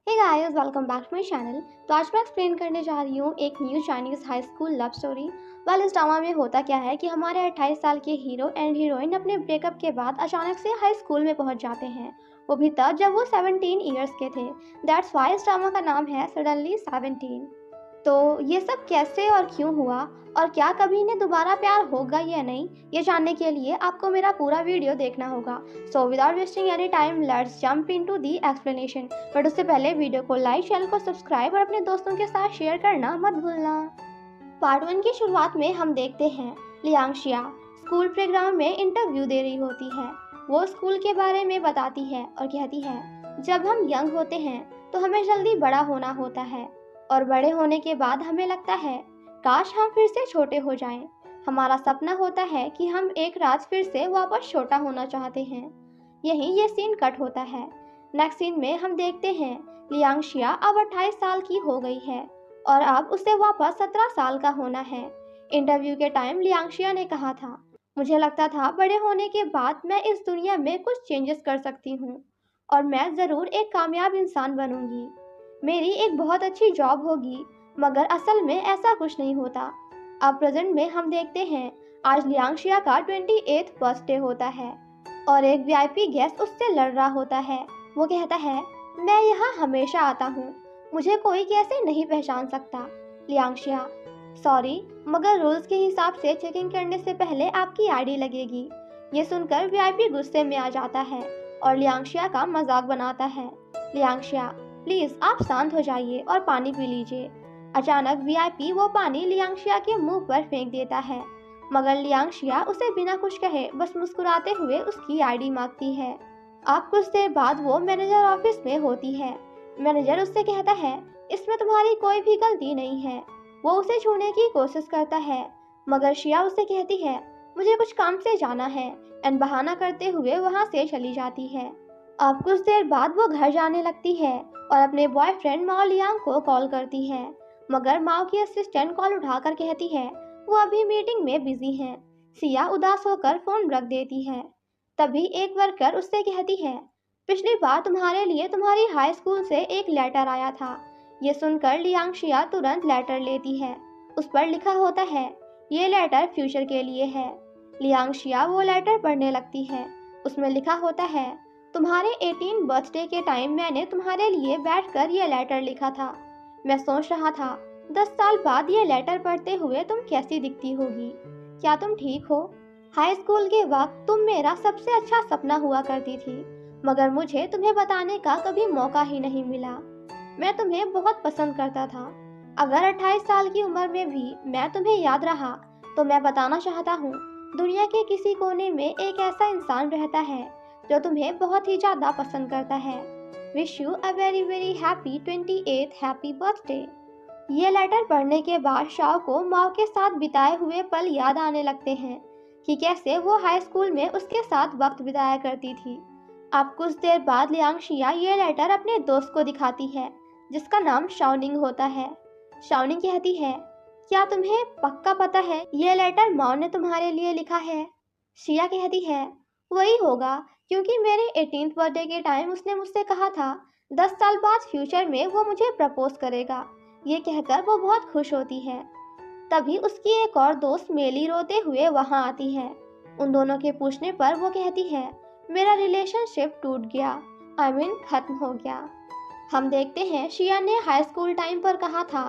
Hey guys, welcome back to my channel. तो आज मैं एक्सप्लेन करने जा रही हूँ एक new Chinese high school love story. Well, इस ड्रामा में होता क्या है कि हमारे 28 साल के हीरो एंड हीरोइन अपने ब्रेकअप के बाद अचानक से हाई स्कूल में पहुंच जाते हैं, वो भी तब जब वो 17 ईयर्स के थे। दैट्स वाई इस ड्रामा का नाम है सडनली 17। तो ये सब कैसे और क्यों हुआ और क्या कभी इन्हें दोबारा प्यार होगा या नहीं, ये जानने के लिए आपको मेरा पूरा वीडियो देखना होगा। So without wasting any time let's jump into the explanation. But उससे पहले वीडियो को लाइक, चैनल को सब्सक्राइब और अपने दोस्तों के साथ शेयर करना मत भूलना। पार्ट 1 की शुरुआत में हम देखते हैं लियांगशिया स्कूल प्लेग्राउंड में इंटरव्यू दे रही होती है। वो स्कूल के बारे में बताती है और कहती है, जब हम यंग होते हैं तो हमें जल्दी बड़ा होना होता है और बड़े होने के बाद हमें लगता है काश हम फिर से छोटे हो जाएं। हमारा सपना होता है कि हम एक रात फिर से वापस छोटा होना चाहते हैं। यहीं ये सीन कट होता है। नेक्स्ट सीन में हम देखते हैं लियांगशिया अब 28 साल की हो गई है और अब उसे वापस 17 साल का होना है। इंटरव्यू के टाइम लियांगशिया ने कहा था, मुझे लगता था बड़े होने के बाद मैं इस दुनिया में कुछ चेंजेस कर सकती हूँ और मैं ज़रूर एक कामयाब इंसान बनूंगी। मेरी एक बहुत अच्छी जॉब होगी, मगर असल में ऐसा कुछ नहीं होता। अब प्रेजेंट में हम देखते हैं आज लियांगशिया का 28th बर्थडे होता है और एक वीआईपी गेस्ट उससे लड़ रहा होता है। वो कहता है, मैं यहाँ हमेशा आता हूँ, मुझे कोई कैसे नहीं पहचान सकता। लियांगशिया, सॉरी, मगर रूल्स के हिसाब से चेकिंग करने से पहले आपकी आईडी लगेगी। ये सुनकर वीआईपी गुस्से में आ जाता है और लियांगशिया का मजाक बनाता है। लियांगशिया, प्लीज आप शांत हो जाइए और पानी पी लीजिए। अचानक वीआईपी वो पानी लियांगशिया के मुंह पर फेंक देता है, मगर लियांगशिया उसे बिना कुछ कहे बस मुस्कुराते हुए उसकी आईडी मांगती है। अब कुछ देर बाद वो मैनेजर ऑफिस में होती है। मैनेजर उससे कहता है, इसमें तुम्हारी कोई भी गलती नहीं है। वो उसे छूने की कोशिश करता है, मगर शिया उसे कहती है, मुझे कुछ काम से जाना है, एंड बहाना करते हुए वहाँ से चली जाती है। अब कुछ देर बाद वो घर जाने लगती है और अपने बॉयफ्रेंड माओ लियांग को कॉल करती है, मगर माओ की असिस्टेंट कॉल उठाकर कहती है वो अभी मीटिंग में बिजी हैं। सिया उदास होकर फोन रख देती है। तभी एक वर्कर उससे कहती है, पिछली बार तुम्हारे लिए तुम्हारी हाई स्कूल से एक लेटर आया था। ये सुनकर लियांगशिया तुरंत लेटर लेती है। उस पर लिखा होता है, ये लेटर फ्यूचर के लिए है। लियांगशिया वो लेटर पढ़ने लगती है। उसमें लिखा होता है, तुम्हारे 18 बर्थडे के टाइम मैंने तुम्हारे लिए बैठकर ये लेटर लिखा था। मैं सोच रहा था 10 साल बाद ये लेटर पढ़ते हुए तुम कैसी दिखती होगी। क्या तुम ठीक हो? हाई स्कूल के वक्त तुम मेरा सबसे अच्छा सपना हुआ करती थी, मगर मुझे तुम्हें बताने का कभी मौका ही नहीं मिला। मैं तुम्हें बहुत पसंद करता था। अगर 28 साल की उम्र में भी मैं तुम्हें याद रहा तो मैं बताना चाहता हूँ, दुनिया के किसी कोने में एक ऐसा इंसान रहता है जो तुम्हें बहुत ही ज्यादा पसंद करता है। Wish you a very very happy 28th happy birthday. ये लेटर पढ़ने के बाद शाओ को माओ के साथ बिताए हुए पल याद आने लगते हैं कि कैसे वो हाई स्कूल में उसके साथ वक्त बिताया करती थी। अब कुछ देर बाद लियांगशिया ये लेटर अपने दोस्त को दिखाती है, जिसका नाम शाओनिंग होता है। शाओनिंग कहती है, क्या तुम्हें पक्का पता है ये लेटर माओ ने तुम्हारे लिए लिखा है? शिया कहती है, वही होगा, क्योंकि मेरे 18th बर्थडे के टाइम उसने मुझसे कहा था 10 साल बाद फ्यूचर में वो मुझे प्रपोज करेगा। ये कहकर वो बहुत खुश होती है। तभी उसकी एक और दोस्त मेली रोते हुए वहां आती है। उन दोनों के पूछने पर वो कहती है, मेरा रिलेशनशिप टूट गया, खत्म हो गया। हम देखते हैं शिया ने हाई स्कूल टाइम पर कहा था,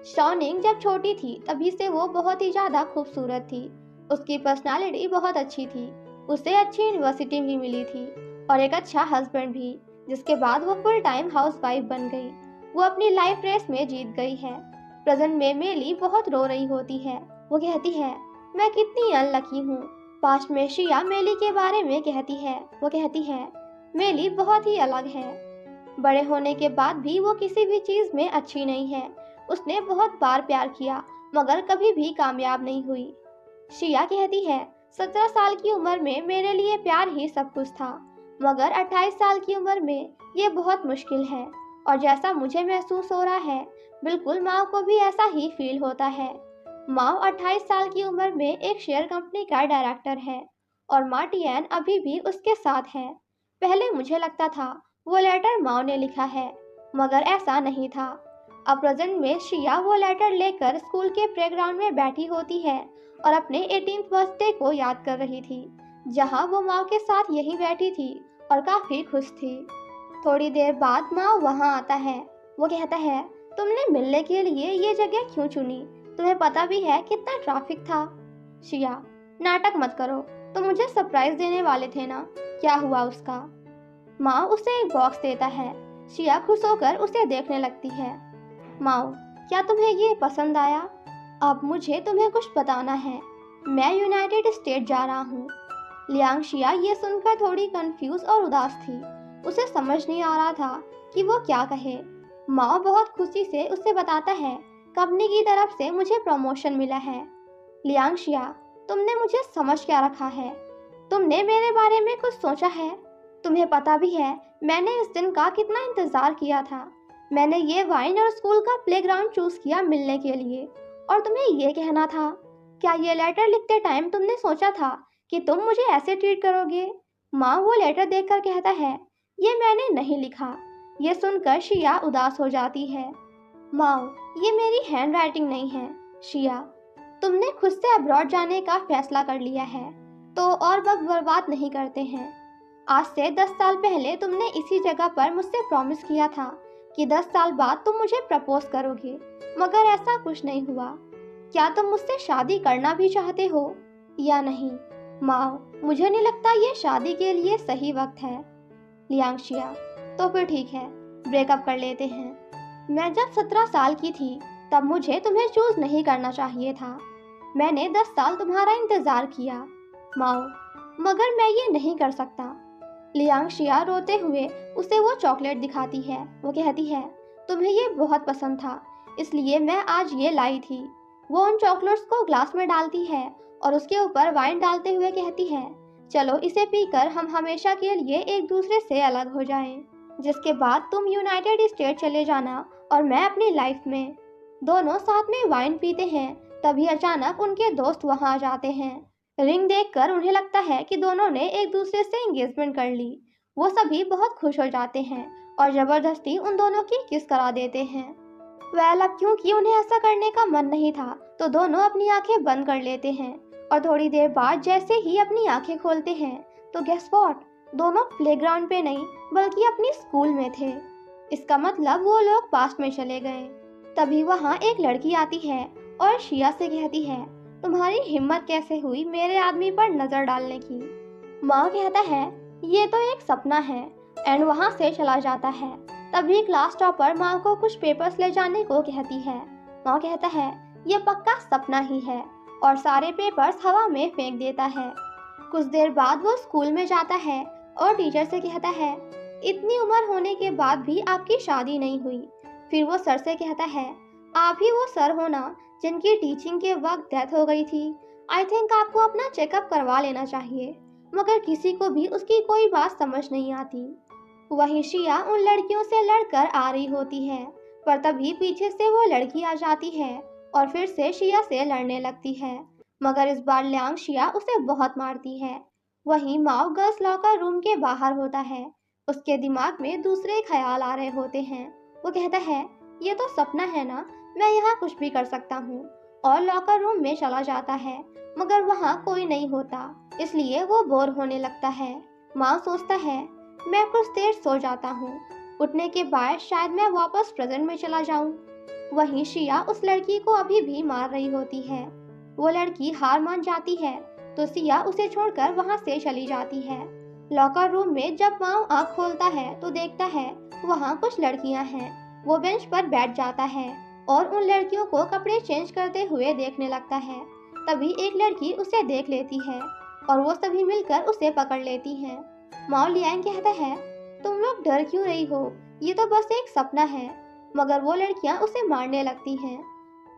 शाओनिंग जब छोटी थी तभी से वो बहुत ही ज्यादा खूबसूरत थी। उसकी पर्सनालिटी बहुत अच्छी थी, उसे अच्छी यूनिवर्सिटी भी मिली थी और एक अच्छा हस्बैंड भी, जिसके बाद वो फुल टाइम हाउसवाइफ बन गई। वो अपनी लाइफ रेस में जीत गई है। प्रेजेंट में मेली बहुत रो रही होती है। वो कहती है, मैं कितनी अनलकी हूँ। पास्ट में शिया मेली के बारे में कहती है। वो कहती है, मेली बहुत ही अलग है। बड़े होने के बाद भी वो किसी भी चीज में अच्छी नहीं है। उसने बहुत बार प्यार किया, मगर कभी भी कामयाब नहीं हुई। शिया कहती है, 17 साल की उम्र में मेरे लिए प्यार ही सब कुछ था, मगर 28 साल की उम्र में ये बहुत मुश्किल है। और जैसा मुझे महसूस हो रहा है, बिल्कुल माओ को भी ऐसा ही फील होता है। माओ 28 साल की उम्र में एक शेयर कंपनी का डायरेक्टर है और माँ टियान अभी भी उसके साथ है। पहले मुझे लगता था वो लेटर माओ ने लिखा है, मगर ऐसा नहीं था। अब प्रेजेंट में शिया वो लेटर लेकर स्कूल के प्लेग्राउंड में बैठी होती है और अपने 18th बर्थडे को याद कर रही थी, जहां वो माँ के साथ यहीं बैठी थी और काफी खुश थी। थोड़ी देर बाद माँ वहां आता है। वो कहता है, तुमने मिलने के लिए ये जगह क्यों चुनी? तुम्हें पता भी है कितना ट्रैफिक था। शिया, नाटक मत करो, तुम मुझे सरप्राइज देने वाले थे ना, क्या हुआ उसका? माँ उसे एक बॉक्स देता है। शिया खुश होकर उसे देखने लगती है। माँ, क्या तुम्हें ये पसंद आया? अब मुझे तुम्हें कुछ बताना है। मैं यूनाइटेड स्टेट जा रहा हूँ। लियांग शिया ये सुनकर थोड़ी कंफ्यूज और उदास थी। उसे समझ नहीं आ रहा था कि वो क्या कहे। माँ बहुत खुशी से उसे बताता है, कंपनी की तरफ से मुझे प्रमोशन मिला है। लियांग शिया, तुमने मुझे समझ क्या रखा है? तुमने मेरे बारे में कुछ सोचा है? तुम्हें पता भी है मैंने इस दिन का कितना इंतजार किया था। मैंने ये वाइन और स्कूल का प्लेग्राउंड चूज किया मिलने के लिए, और तुम्हें ये कहना था। क्या ये लेटर लिखते टाइम तुमने सोचा था कि तुम मुझे ऐसे ट्रीट करोगे? माँ वो लेटर देखकर कहता है, ये मैंने नहीं लिखा। ये सुनकर शिया उदास हो जाती है। माँ, ये मेरी हैंड राइटिंग नहीं है। शिया, तुमने खुद से अब्रॉड जाने का फैसला कर लिया है, तो और वक्त बर्बाद नहीं करते हैं। आज से 10 साल पहले तुमने इसी जगह पर मुझसे प्रॉमिस किया था कि 10 साल बाद तुम मुझे प्रपोज करोगे, मगर ऐसा कुछ नहीं हुआ। क्या तुम मुझसे शादी करना भी चाहते हो या नहीं? माँ, मुझे नहीं लगता ये शादी के लिए सही वक्त है। लियांग शिया, तो फिर ठीक है, ब्रेकअप कर लेते हैं। मैं जब 17 साल की थी तब मुझे तुम्हें चूज नहीं करना चाहिए था। मैंने 10 साल तुम्हारा इंतजार किया। माओ, मगर मैं ये नहीं कर सकता। लियांग शिया रोते हुए उसे वो चॉकलेट दिखाती है। वो कहती है, तुम्हें ये बहुत पसंद था, इसलिए मैं आज ये लाई थी। वो उन चॉकलेट्स को ग्लास में डालती है और उसके ऊपर वाइन डालते हुए कहती है, चलो इसे पीकर हम हमेशा के लिए एक दूसरे से अलग हो जाएं, जिसके बाद तुम यूनाइटेड स्टेट चले जाना और मैं अपनी लाइफ में। दोनों साथ में वाइन पीते हैं, तभी अचानक उनके दोस्त वहां आ जाते हैं। रिंग देखकर उन्हें लगता है कि दोनों ने एक दूसरे से एंगेजमेंट कर ली। वो सभी बहुत खुश हो जाते हैं और जबरदस्ती उन दोनों की किस करा देते हैं। वेल, अब क्योंकि उन्हें ऐसा करने का मन नहीं था, तो दोनों अपनी आंखें बंद कर लेते हैं और थोड़ी देर बाद जैसे ही अपनी आंखें खोलते हैं तो गेस व्हाट, दोनों प्लेग्राउंड पे नहीं बल्कि अपनी स्कूल में थे। इसका मतलब वो लोग पास्ट में चले गए। तभी वहाँ एक लड़की आती है और शिया से कहती है, तुम्हारी हिम्मत कैसे हुई मेरे आदमी पर नजर डालने की? माँ कहता है, ये तो एक सपना है, एंड वहाँ से चला जाता है। तभी क्लास टॉपर माँ को कुछ पेपर्स ले जाने को कहती है। माँ कहता है, ये पक्का सपना ही है, और सारे पेपर्स हवा में फेंक देता है। कुछ देर बाद वो स्कूल में जाता है और टीचर से कहता है, इतनी उम्र होने के बाद भी आपकी शादी नहीं हुई। फिर वो सर से कहता है, आप ही वो सर हो ना जिनकी टीचिंग के वक्त डेथ हो गई थी। आई थिंक आपको अपना चेकअप करवा लेना चाहिए। मगर किसी को भी उसकी कोई बात समझ नहीं आती। वहीं शिया उन लड़कियों से लड़कर आ रही होती है, पर तभी पीछे से वो लड़की आ जाती है और फिर से शिया से लड़ने लगती है। मगर इस बार लियांग शिया उसे बहुत मारती है। वहीं माओ गर्ल्स लॉकर रूम के बाहर होता है। उसके दिमाग में दूसरे ख्याल आ रहे होते हैं। वो कहता है, ये तो सपना है ना, मैं यहाँ कुछ भी कर सकता हूँ, और लॉकर रूम में चला जाता है। मगर वहाँ कोई नहीं होता, इसलिए वो बोर होने लगता है। माँ सोचता है, मैं कुछ देर सो जाता हूँ, उठने के बाद शायद मैं वापस प्रेजेंट में चला जाऊँ। वहीं शिया उस लड़की को अभी भी मार रही होती है। वो लड़की हार मान जाती है तो सिया उसे छोड़कर वहाँ से चली जाती है। लॉकर रूम में जब माओ आँख खोलता है तो देखता है वहाँ कुछ लड़कियाँ हैं। वो बेंच पर बैठ जाता है और उन लड़कियों को कपड़े चेंज करते हुए देखने लगता है। तभी एक लड़की उसे देख लेती है और वो सभी मिलकर उसे पकड़ लेती हैं। माओ लियांग कहता है, तुम लोग डर क्यों रही हो, ये तो बस एक सपना है। मगर वो लड़कियां उसे मारने लगती हैं,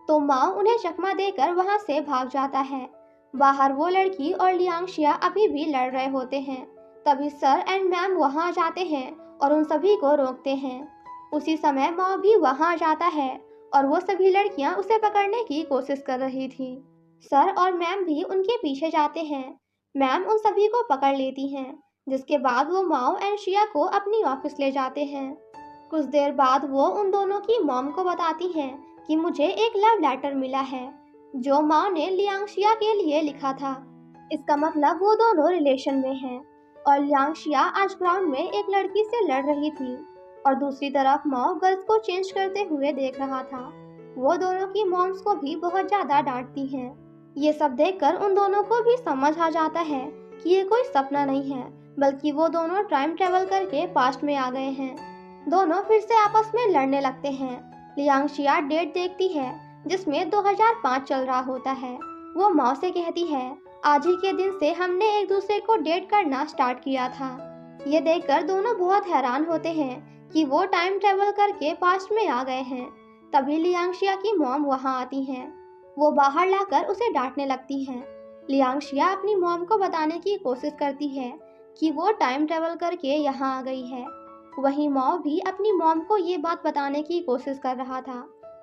तो माओ उन्हें चकमा देकर वहां से भाग जाता है। बाहर वो लड़की और लियांग शिया अभी भी लड़ रहे होते हैं। तभी सर एंड मैम वहां आ जाते हैं और उन सभी को रोकते हैं। उसी समय माओ भी वहां आ जाता है और वो सभी लड़कियां उसे पकड़ने की कोशिश कर रही थी। सर और मैम भी उनके पीछे जाते हैं। मैम उन सभी को पकड़ लेती हैं, जिसके बाद वो माओ एंड शिया को अपनी ऑफिस ले जाते हैं। कुछ देर बाद वो उन दोनों की मॉम को बताती हैं कि मुझे एक लव लेटर मिला है जो माँ ने लियांगशिया के लिए लिखा था। इसका मतलब वो दोनों रिलेशन में हैं और लियांगशिया आज ग्राउंड में एक लड़की से लड़ रही थी और दूसरी तरफ माँ गर्ल्स को चेंज करते हुए देख रहा था। वो दोनों की मॉम्स को भी बहुत ज्यादा डांटती हैं। ये सब देखकर उन दोनों को भी समझ आ जाता है कि ये कोई सपना नहीं है, बल्कि वो दोनों टाइम ट्रेवल करके पास्ट में आ गए हैं। दोनों फिर से आपस में लड़ने लगते हैं। लियांगशिया डेट देखती है जिसमें 2005 चल रहा होता है। वो माँ से कहती है, आज ही के दिन से हमने एक दूसरे को डेट करना स्टार्ट किया था। ये देखकर दोनों बहुत हैरान होते हैं कि वो टाइम ट्रेवल करके पास्ट में आ गए हैं। तभी लियांगशिया की मॉम वहाँ आती हैं। वो बाहर लाकर उसे डांटने लगती हैं। लियांगशिया अपनी मॉम को बताने की कोशिश करती है कि वो टाइम ट्रेवल करके यहाँ आ गई है। वहीं मॉम भी अपनी मॉम को ये बात बताने की कोशिश कर रहा था,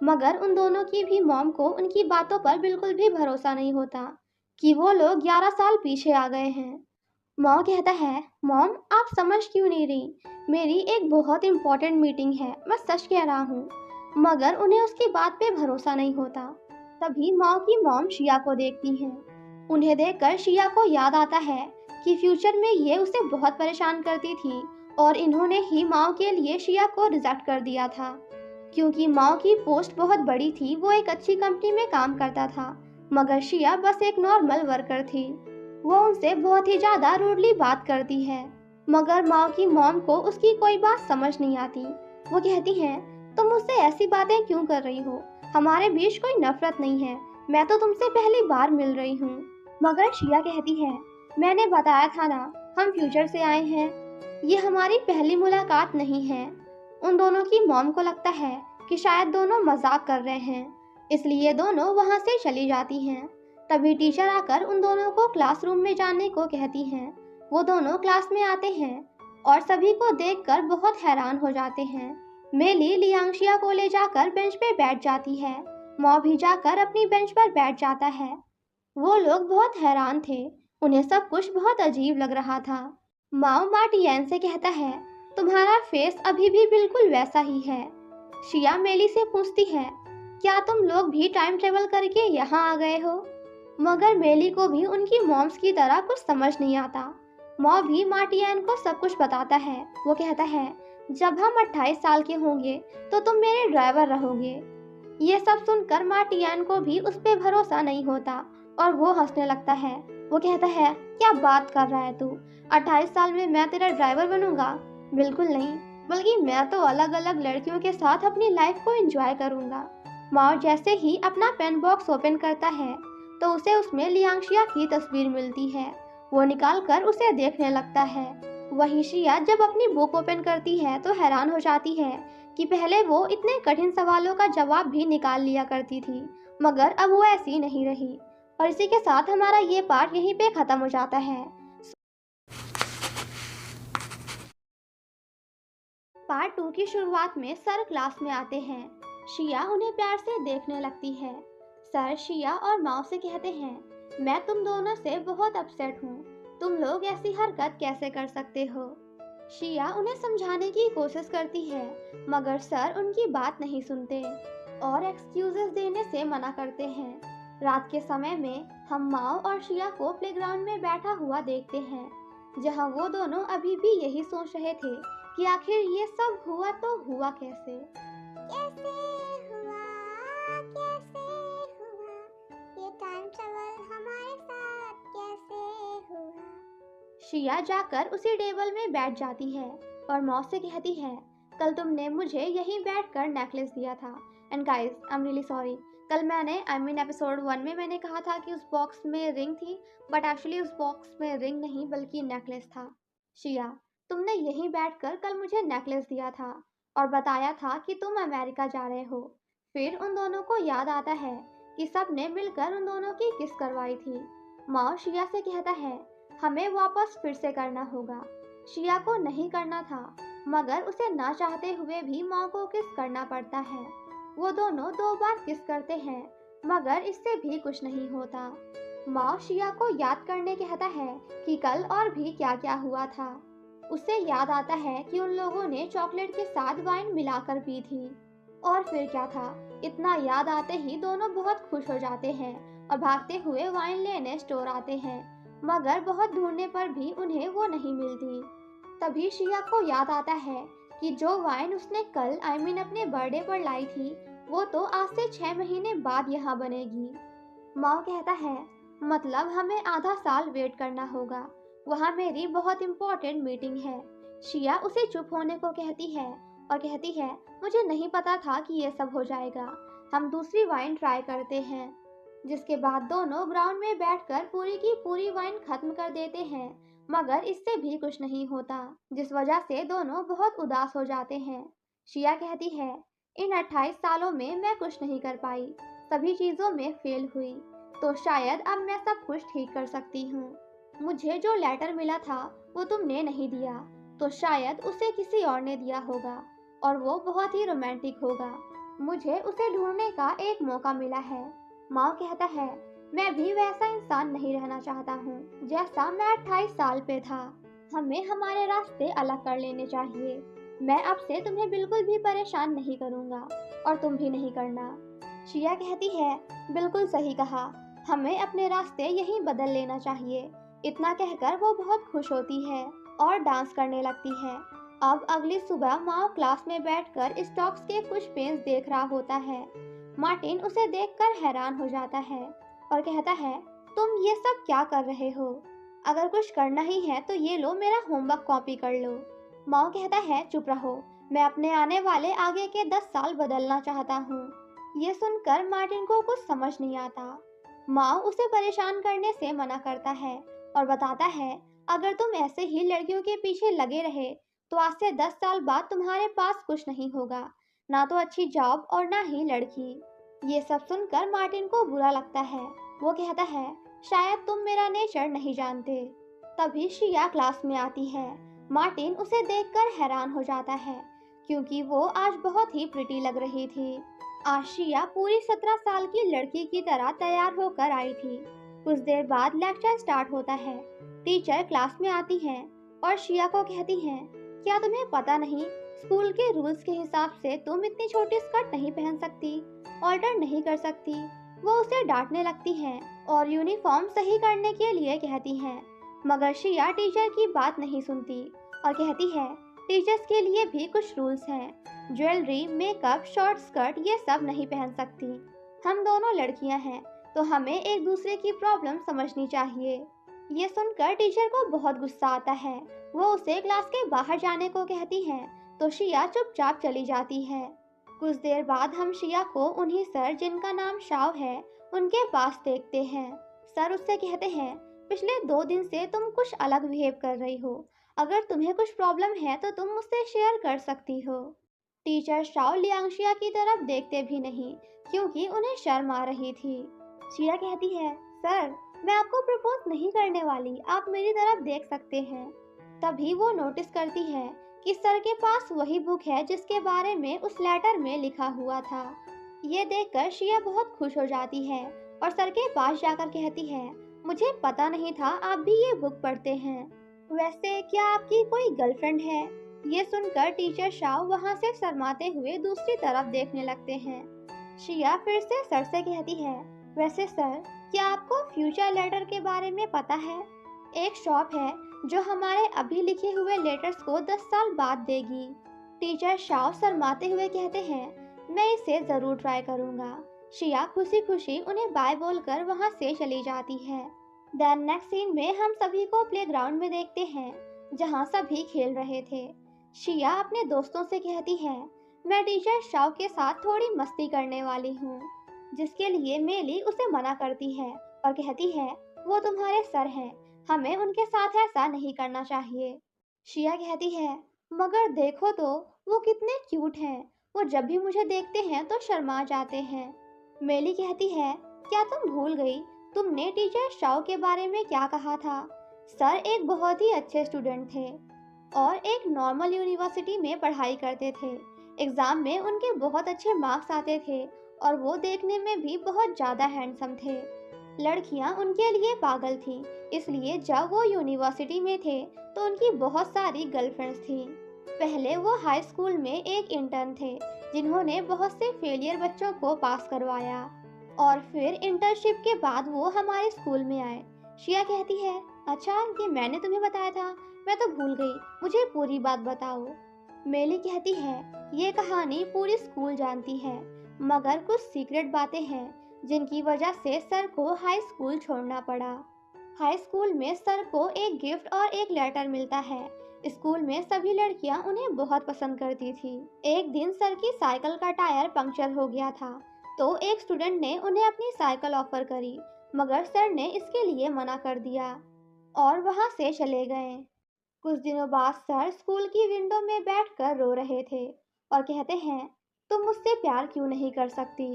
मगर उन दोनों की भी मॉम को उनकी बातों पर बिल्कुल भी भरोसा नहीं होता कि वो लोग 11 साल पीछे आ गए हैं। मॉम कहता है, मॉम आप समझ क्यों नहीं रही? मेरी एक बहुत इम्पोर्टेंट मीटिंग है, मैं सच कह रहा हूँ। मगर उन्हें उसकी बात पे भरोसा नहीं होता। तभी मॉम की मॉम शिया को देखती हैं। उन्हें देखकर शिया को याद आता है कि फ्यूचर में ये उसे बहुत परेशान करती थी और इन्होंने ही माओ के लिए शिया को रिजेक्ट कर दिया था क्योंकि माओ की पोस्ट बहुत बड़ी थी। वो एक अच्छी कंपनी में काम करता था, मगर शिया बस एक नॉर्मल वर्कर थी। वो उनसे बहुत ही ज्यादा रूडली बात करती है, मगर माओ की मॉम को उसकी कोई बात समझ नहीं आती। वो कहती हैं, तुम मुझसे ऐसी बातें क्यों कर रही हो? हमारे बीच कोई नफरत नहीं है, मैं तो तुमसे पहली बार मिल रही हूँ। मगर शिया कहती है, मैंने बताया था ना, हम फ्यूचर से आए हैं, ये हमारी पहली मुलाकात नहीं है। उन दोनों की मॉम को लगता है कि शायद दोनों मजाक कर रहे हैं, इसलिए दोनों वहां से चली जाती हैं। तभी टीचर आकर उन दोनों को क्लासरूम में जाने को कहती हैं। वो दोनों क्लास में आते हैं और सभी को देखकर बहुत हैरान हो जाते हैं। मेली लियांगशिया को ले जाकर बेंच पे बैठ जाती है। मॉ भी जाकर अपनी बेंच पर बैठ जाता है। वो लोग बहुत हैरान थे, उन्हें सब कुछ बहुत अजीब लग रहा था। माओ मार्टियन से कहता है, तुम्हारा फेस अभी भी बिल्कुल वैसा ही है। शिया मेली से पूछती है, क्या तुम लोग भी टाइम ट्रेवल करके यहाँ आ गए हो? मगर मेली को भी उनकी मॉम्स की तरह कुछ समझ नहीं आता। मॉ भी मार्टियन को सब कुछ बताता है। वो कहता है, जब हम 28 साल के होंगे तो तुम मेरे ड्राइवर रहोगे। ये सब सुनकर मार्टियन को भी उस पर भरोसा नहीं होता और वो हंसने लगता है। वो कहता है, क्या बात कर रहा है तू? 28 साल में मैं तेरा ड्राइवर बनूंगा? बिल्कुल नहीं, बल्कि मैं तो अलग अलग लड़कियों के साथ अपनी लाइफ को एंजॉय करूंगा। माओ जैसे ही अपना पेन बॉक्स ओपन करता है तो उसे उसमें लियांगशिया की तस्वीर मिलती है। वो निकाल कर उसे देखने लगता है। वहीं शिया जब अपनी बुक ओपन करती है तो हैरान हो जाती है कि पहले वो इतने कठिन सवालों का जवाब भी निकाल लिया करती थी, मगर अब वो ऐसी नहीं रही। और इसी के साथ हमारा ये पार्ट यहीं पे खत्म हो जाता है। पार्ट 2 की शुरुआत में सर क्लास में आते हैं। शिया उन्हें प्यार से देखने लगती है। सर शिया और माओ से कहते हैं, मैं तुम दोनों से बहुत अपसेट हूँ, तुम लोग ऐसी हरकत कैसे कर सकते हो? शिया उन्हें समझाने की कोशिश करती है, मगर सर उनकी बात नहीं सुनते और एक्सक्यूजेस देने से मना करते हैं। रात के समय में हम माओ और शिया को प्लेग्राउंड में बैठा हुआ देखते हैं, जहां वो दोनों अभी भी यही सोच रहे थे कि आखिर ये सब हुआ तो हुआ कैसे? कैसे हुआ, कैसे हुआ, ये टाइम ट्रैवल हमारे साथ कैसे हुआ? शिया जाकर उसी टेबल में बैठ जाती है और मॉम से कहती है, कल तुमने मुझे यहीं बैठकर नेकलेस दिया था। And guys, I am really sorry. कल मैंने एपिसोड 1 में मैंने कहा था कि उस बॉक्स में रिंग थी, बट एक्चुअली उस बॉक्स में रिंग नहीं बल्कि नेकलेस था। शिया, तुमने यहीं बैठकर कल मुझे नेकलेस दिया था और बताया था कि तुम अमेरिका जा रहे हो। फिर उन दोनों को याद आता है कि सब ने मिलकर उन दोनों की किस करवाई थी। माओ शिया से कहता है, हमें वापस फिर से करना होगा। शिया को नहीं करना था, मगर उसे ना चाहते हुए भी माओ को किस करना पड़ता है। वो दोनों 2 बार किस करते हैं, मगर इससे भी कुछ नहीं होता। माओ शिया को याद करने कहता है कि कल और भी क्या क्या हुआ था। उसे याद आता है कि उन लोगों ने चॉकलेट के साथ वाइन मिलाकर पी थी। और फिर क्या था, इतना याद आते ही दोनों बहुत खुश हो जाते हैं और भागते हुए वाइन लेने स्टोर आते हैं, मगर बहुत ढूंढने पर भी उन्हें वो नहीं मिलती। तभी शिया को याद आता है कि जो वाइन उसने कल अपने बर्थडे पर लाई थी, वो तो आज से 6 महीने बाद यहाँ बनेगी। माँ कहता है, मतलब हमें आधा साल वेट करना होगा, वहाँ मेरी बहुत इम्पोर्टेंट मीटिंग है। शिया उसे चुप होने को कहती है और कहती है, मुझे नहीं पता था कि ये सब हो जाएगा, हम दूसरी वाइन ट्राई करते हैं। जिसके बाद दोनों ग्राउंड में बैठकर पूरी की पूरी वाइन खत्म कर देते हैं, मगर इससे भी कुछ नहीं होता, जिस वजह से दोनों बहुत उदास हो जाते हैं। शिया कहती है, इन 28 सालों में मैं कुछ नहीं कर पाई, सभी चीज़ों में फेल हुई, तो शायद अब मैं सब कुछ ठीक कर सकती हूँ। मुझे जो लेटर मिला था वो तुमने नहीं दिया, तो शायद उसे किसी और ने दिया होगा और वो बहुत ही रोमांटिक होगा। मुझे उसे ढूंढने का एक मौका मिला है। माँ कहता है, मैं भी वैसा इंसान नहीं रहना चाहता हूँ जैसा मैं 28 साल पे था। हमें हमारे रास्ते अलग कर लेने चाहिए। मैं अब से तुम्हें बिल्कुल भी परेशान नहीं करूँगा और तुम भी नहीं करना। शिया कहती है, बिल्कुल सही कहा, हमें अपने रास्ते यहीं बदल लेना चाहिए। इतना कहकर वो बहुत खुश होती है और डांस करने लगती है। अब अगली सुबह माँ क्लास में बैठकर स्टॉक्स के कुछ पेन्स देख रहा होता है। मार्टिन उसे देखकर हैरान हो जाता है और कहता है, तुम ये सब क्या कर रहे हो? अगर कुछ करना ही है तो ये लो, मेरा होमवर्क कॉपी कर लो। माँ कहता है, चुप रहो, मैं अपने आने वाले आगे के 10 साल बदलना चाहता हूँ। ये सुनकर मार्टिन को कुछ समझ नहीं आता। माँ उसे परेशान करने से मना करता है और बताता है, अगर तुम ऐसे ही लड़कियों के पीछे लगे रहे तो आज से 10 साल बाद तुम्हारे पास कुछ नहीं होगा, ना तो अच्छी जॉब और ना ही लड़की। ये सब सुनकर मार्टिन को बुरा लगता है। वो कहता है, शायद तुम मेरा नेचर नहीं जानते। तभी शिया क्लास में आती है। मार्टिन उसे देखकर हैरान हो जाता है क्योंकि वो आज बहुत ही प्रिटी लग रही थी। आज शिया पूरी 17 साल की लड़की की तरह तैयार होकर आई थी। कुछ देर बाद लेक्चर स्टार्ट होता है। टीचर क्लास में आती हैं और शिया को कहती हैं, क्या तुम्हें पता नहीं, स्कूल के रूल्स के हिसाब से तुम इतनी छोटी स्कर्ट नहीं पहन सकती, ऑल्टर नहीं कर सकती। वो उसे डांटने लगती हैं और यूनिफॉर्म सही करने के लिए कहती हैं, मगर शिया टीचर की बात नहीं सुनती और कहती है, टीचर्स के लिए भी कुछ रूल्स हैं, ज्वेलरी, मेकअप, शॉर्ट स्कर्ट ये सब नहीं पहन सकती। हम दोनों लड़कियां हैं तो हमें एक दूसरे की प्रॉब्लम समझनी चाहिए। ये सुनकर टीचर को बहुत गुस्सा आता है। वो उसे क्लास के बाहर जाने को कहती हैं तो शिया चुपचाप चली जाती है। कुछ देर बाद हम शिया को उन्हीं सर, जिनका नाम शाव है, उनके पास देखते हैं। सर उससे कहते हैं, पिछले 2 दिन से तुम कुछ अलग बिहेव कर रही हो, अगर तुम्हें कुछ प्रॉब्लम है तो तुम मुझसे शेयर कर सकती हो। टीचर शाव लियांशिया की तरफ देखते भी नहीं क्योंकि उन्हें शर्म आ रही थी। शिया कहती है, सर मैं आपको प्रपोज नहीं करने वाली, आप मेरी तरफ देख सकते हैं। तभी वो नोटिस करती है कि सर के पास वही बुक है जिसके बारे में उस लेटर में लिखा हुआ था। ये देखकर शिया बहुत खुश हो जाती है और सर के पास जाकर कहती है, मुझे पता नहीं था आप भी ये बुक पढ़ते हैं। वैसे क्या आपकी कोई गर्लफ्रेंड है? ये सुनकर टीचर शाव वहाँ से शर्माते हुए दूसरी तरफ देखने लगते हैं। शिया फिर से सर से कहती है, वैसे सर क्या आपको फ्यूचर लेटर के बारे में पता है? एक शॉप है जो हमारे अभी लिखे हुए लेटर्स को 10 साल बाद देगी। टीचर शाव शर्माते हुए कहते हैं, मैं इसे जरूर ट्राई करूँगा। शिया खुशी खुशी उन्हें बाय बोलकर वहाँ से चली जाती है। देन नेक्स्ट सीन में हम सभी को प्लेग्राउंड में देखते हैं जहाँ सभी खेल रहे थे। शिया अपने दोस्तों से कहती है, मैं टीचर शाव के साथ थोड़ी मस्ती करने वाली हूँ, जिसके लिए मेली उसे मना करती है और कहती है, वो तुम्हारे सर हैं, हमें उनके साथ ऐसा नहीं करना चाहिए। शिया कहती है, मगर देखो तो वो कितने क्यूट हैं, वो जब भी मुझे देखते हैं तो शर्मा जाते हैं। मेली कहती है, क्या तुम भूल गई तुमने टीचर शाव के बारे में क्या कहा था? सर एक बहुत ही अच्छे स्टूडेंट थे और एक नॉर्मल यूनिवर्सिटी में पढ़ाई करते थे। एग्जाम में उनके बहुत अच्छे मार्क्स आते थे और वो देखने में भी बहुत ज़्यादा हैंडसम थे। लड़कियां उनके लिए पागल थीं, इसलिए जब वो यूनिवर्सिटी में थे तो उनकी बहुत सारी गर्लफ्रेंड्स थीं। पहले वो हाई स्कूल में एक इंटर्न थे जिन्होंने बहुत से फेलियर बच्चों को पास करवाया, और फिर इंटर्नशिप के बाद वो हमारे स्कूल में आए। शिया कहती है, अच्छा ये मैंने तुम्हें बताया था, मैं तो भूल गई, मुझे पूरी बात बताओ। मेली कहती है, ये कहानी पूरी स्कूल जानती है, मगर कुछ सीक्रेट बातें हैं जिनकी वजह से सर को हाई स्कूल छोड़ना पड़ा। हाई स्कूल में सर को एक गिफ्ट और एक लेटर मिलता है। स्कूल में सभी लड़कियां उन्हें बहुत पसंद करती थी। एक दिन सर की साइकिल का टायर पंक्चर हो गया था, तो एक स्टूडेंट ने उन्हें अपनी साइकिल ऑफर करी, मगर सर ने इसके लिए मना कर दिया और वहां से चले गए। कुछ दिनों बाद सर स्कूल की विंडो में बैठकर रो रहे थे और कहते हैं, तुम मुझसे प्यार क्यों नहीं कर सकती।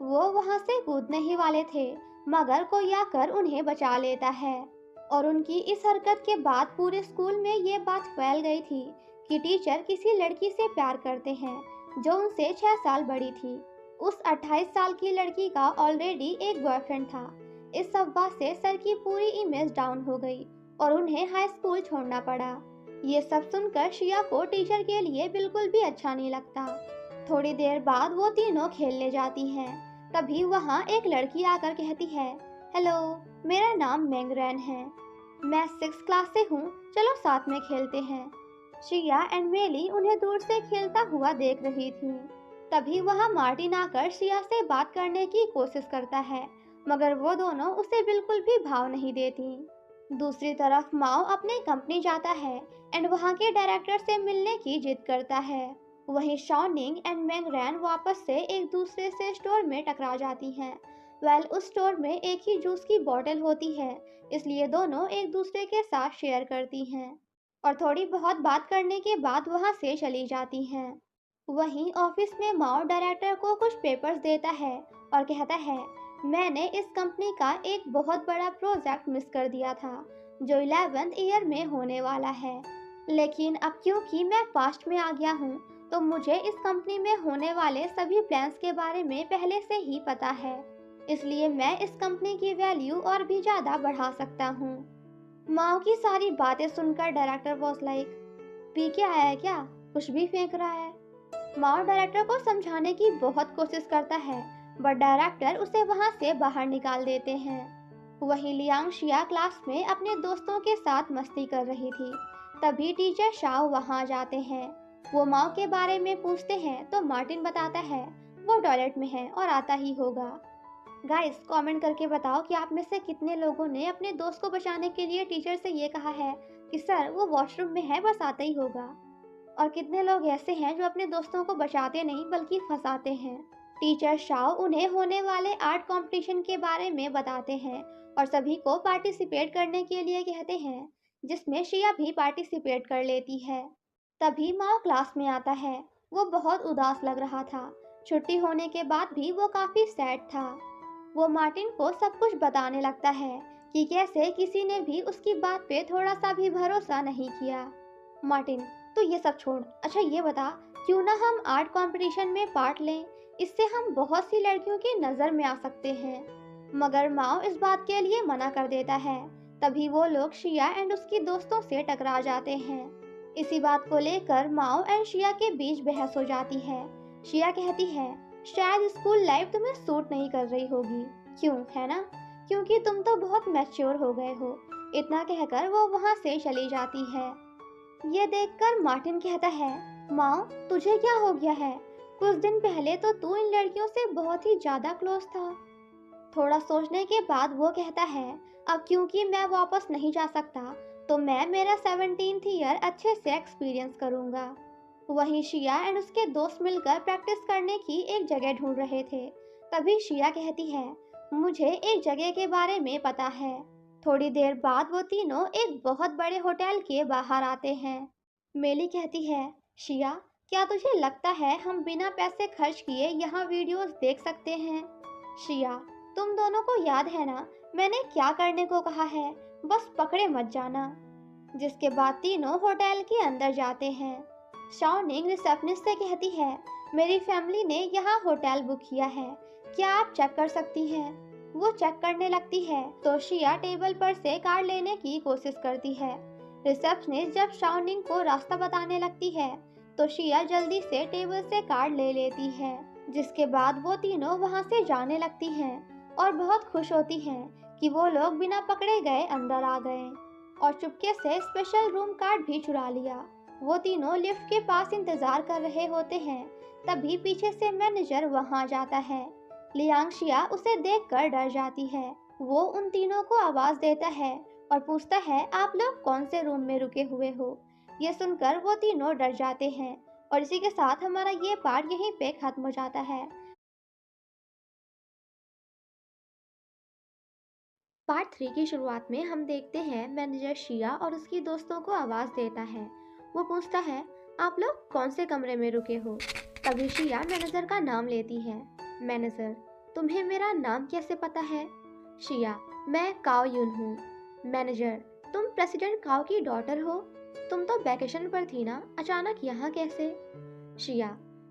वो वहां से कूदने ही वाले थे, मगर कोई आकर उन्हें बचा लेता है, और उनकी इस हरकत के बाद पूरे स्कूल में ये बात फैल गई थी कि टीचर किसी लड़की से प्यार करते हैं जो उनसे 6 साल बड़ी थी। उस 28 साल की लड़की का ऑलरेडी एक बॉयफ्रेंड था। इस अफवाह से सर की पूरी इमेज डाउन हो गई और उन्हें हाई स्कूल छोड़ना पड़ा। ये सब सुनकर शिया को टीचर के लिए बिल्कुल भी अच्छा नहीं लगता। थोड़ी देर बाद वो तीनों खेलने जाती हैं। तभी वहाँ एक लड़की आकर कहती है, हेलो, मेरा नाम मैंगरैन है, मैं 6th क्लास से हूँ, चलो साथ में खेलते हैं। शिया एंड मेली उन्हें दूर से खेलता हुआ देख रही थी। तभी वहाँ मार्टिन आकर शिया से बात करने की कोशिश करता है, मगर वो दोनों उसे बिल्कुल भी भाव नहीं देती। दूसरी तरफ माओ अपनी कंपनी जाता है एंड वहाँ के डायरेक्टर से मिलने की जिद करता है। वहीं शॉनिंग एंड मैंगरैन वापस से एक दूसरे से स्टोर में टकरा जाती हैं। उस स्टोर में एक ही जूस की बोतल होती है, इसलिए दोनों एक दूसरे के साथ शेयर करती हैं और थोड़ी बहुत बात करने के बाद वहां से चली जाती हैं। वहीं ऑफिस में माओ डायरेक्टर को कुछ पेपर्स देता है और कहता है, मैंने इस कंपनी का एक बहुत बड़ा प्रोजेक्ट मिस कर दिया था जो 11th ईयर में होने वाला है, लेकिन अब क्योंकि मैं पास्ट में आ गया हूँ तो मुझे इस कंपनी में होने वाले सभी प्लान्स के बारे में पहले से ही पता है, इसलिए मैं इस कंपनी की वैल्यू और भी ज़्यादा बढ़ा सकता हूँ। माओ की सारी बातें सुनकर डायरेक्टर वॉज लाइक, पी के आया है क्या, कुछ भी फेंक रहा है। माओ डायरेक्टर को समझाने की बहुत कोशिश करता है, बट डायरेक्टर उसे वहाँ से बाहर निकाल देते हैं। वहीं लियांग शिया क्लास में अपने दोस्तों के साथ मस्ती कर रही थी। तभी टीचर शाओ वहाँ जाते हैं। वो माओ के बारे में पूछते हैं तो मार्टिन बताता है वो टॉयलेट में है और आता ही होगा। गाइस, कमेंट करके बताओ कि आप में से कितने लोगों ने अपने दोस्त को बचाने के लिए टीचर से ये कहा है कि सर वो वॉशरूम में है, बस आता ही होगा, और कितने लोग ऐसे हैं जो अपने दोस्तों को बचाते नहीं बल्कि फंसाते हैं। टीचर शाओ उन्हें होने वाले आर्ट कंपटीशन के बारे में बताते हैं और सभी को पार्टिसिपेट करने के लिए कहते हैं, जिसमें शिया भी पार्टिसिपेट कर लेती है। तभी माओ क्लास में आता है। वो बहुत उदास लग रहा था। छुट्टी होने के बाद भी वो काफी सैड था। वो मार्टिन को सब कुछ बताने लगता है कि कैसे किसी ने भी उसकी बात पे थोड़ा सा भी भरोसा नहीं किया। मार्टिन, तो ये सब छोड़, अच्छा ये बता, क्यों ना हम आर्ट कंपटीशन में पार्ट लें, इससे हम बहुत सी लड़कियों की नज़र में आ सकते हैं। मगर माओ इस बात के लिए मना कर देता है। तभी वो लोग शिया एंड उसकी दोस्तों से टकरा जाते हैं। इसी बात को लेकर माओ एंड शिया के बीच बहस हो जाती है। शिया कहती है, शायद स्कूल लाइफ तुम्हें सूट नहीं कर रही होगी, क्यों, है ना, क्योंकि तुम तो बहुत मैच्योर हो गए हो। इतना कहकर वो वहाँ से चली जाती है। ये देखकर मार्टिन कहता है, माओ तुझे क्या हो गया है, कुछ दिन पहले तो तू इन लड़कियों से बहुत ही ज्यादा क्लोज था। थोड़ा सोचने के बाद वो कहता है, अब क्योंकि मैं वापस नहीं जा सकता तो मैं मेरा 17th ईयर अच्छे से एक्सपीरियंस करूंगा। वहीं शिया एंड उसके दोस्त मिलकर प्रैक्टिस करने की एक जगह ढूंढ रहे थे। तभी शिया कहती है, मुझे एक जगह के बारे में पता है। थोड़ी देर बाद वो तीनों एक बहुत बड़े होटल के बाहर आते हैं। मेली कहती है, शिया क्या तुझे लगता है हम बिना पैसे खर्च किए यहाँ वीडियोस देख सकते हैं। शिया, तुम दोनों को याद है ना मैंने क्या करने को कहा है, बस पकड़े मत जाना। जिसके बाद तीनों होटल के अंदर जाते हैं। शॉनिंग रिसेप्शनिस्ट से कहती है, मेरी फैमिली ने यहाँ होटल बुक किया है, क्या आप चेक कर सकती हैं। वो चेक करने लगती है तो शिया टेबल पर से कार्ड लेने की कोशिश करती है। रिसेप्शनिस्ट जब शाओनिंग को रास्ता बताने लगती है तो शिया जल्दी से टेबल से कार्ड ले लेती है, जिसके बाद वो तीनों वहां से जाने लगती हैं और बहुत खुश होती हैं कि वो लोग बिना पकड़े गए अंदर आ गए और चुपके से स्पेशल रूम कार्ड भी चुरा लिया। वो तीनों लिफ्ट के पास इंतजार कर रहे होते हैं, तभी पीछे से मैनेजर वहां आ जाता है। लियांगशिया उसे देखकर डर जाती है। वो उन तीनों को आवाज देता है और पूछता है, आप लोग कौन से रूम में रुके हुए हो? ये सुनकर वो तीनों डर जाते हैं और इसी के साथ हमारा ये पार्ट यहीं पे खत्म हो जाता है। पार्ट 3 की शुरुआत में हम देखते हैं मैनेजर शिया और उसकी दोस्तों को आवाज देता है। वो पूछता है, आप लोग कौन से कमरे में रुके हो? तभी शिया मैनेजर का नाम लेती है। मैनेजर, तुम्हें मेरा नाम कैसे पता है? शिया, मैं काओ युन हूँ। मैनेजर, तुम प्रेसिडेंट काओ की डॉटर हो? तुम तो वैकेशन पर थी ना, अचानक यहाँ कैसे? शिया,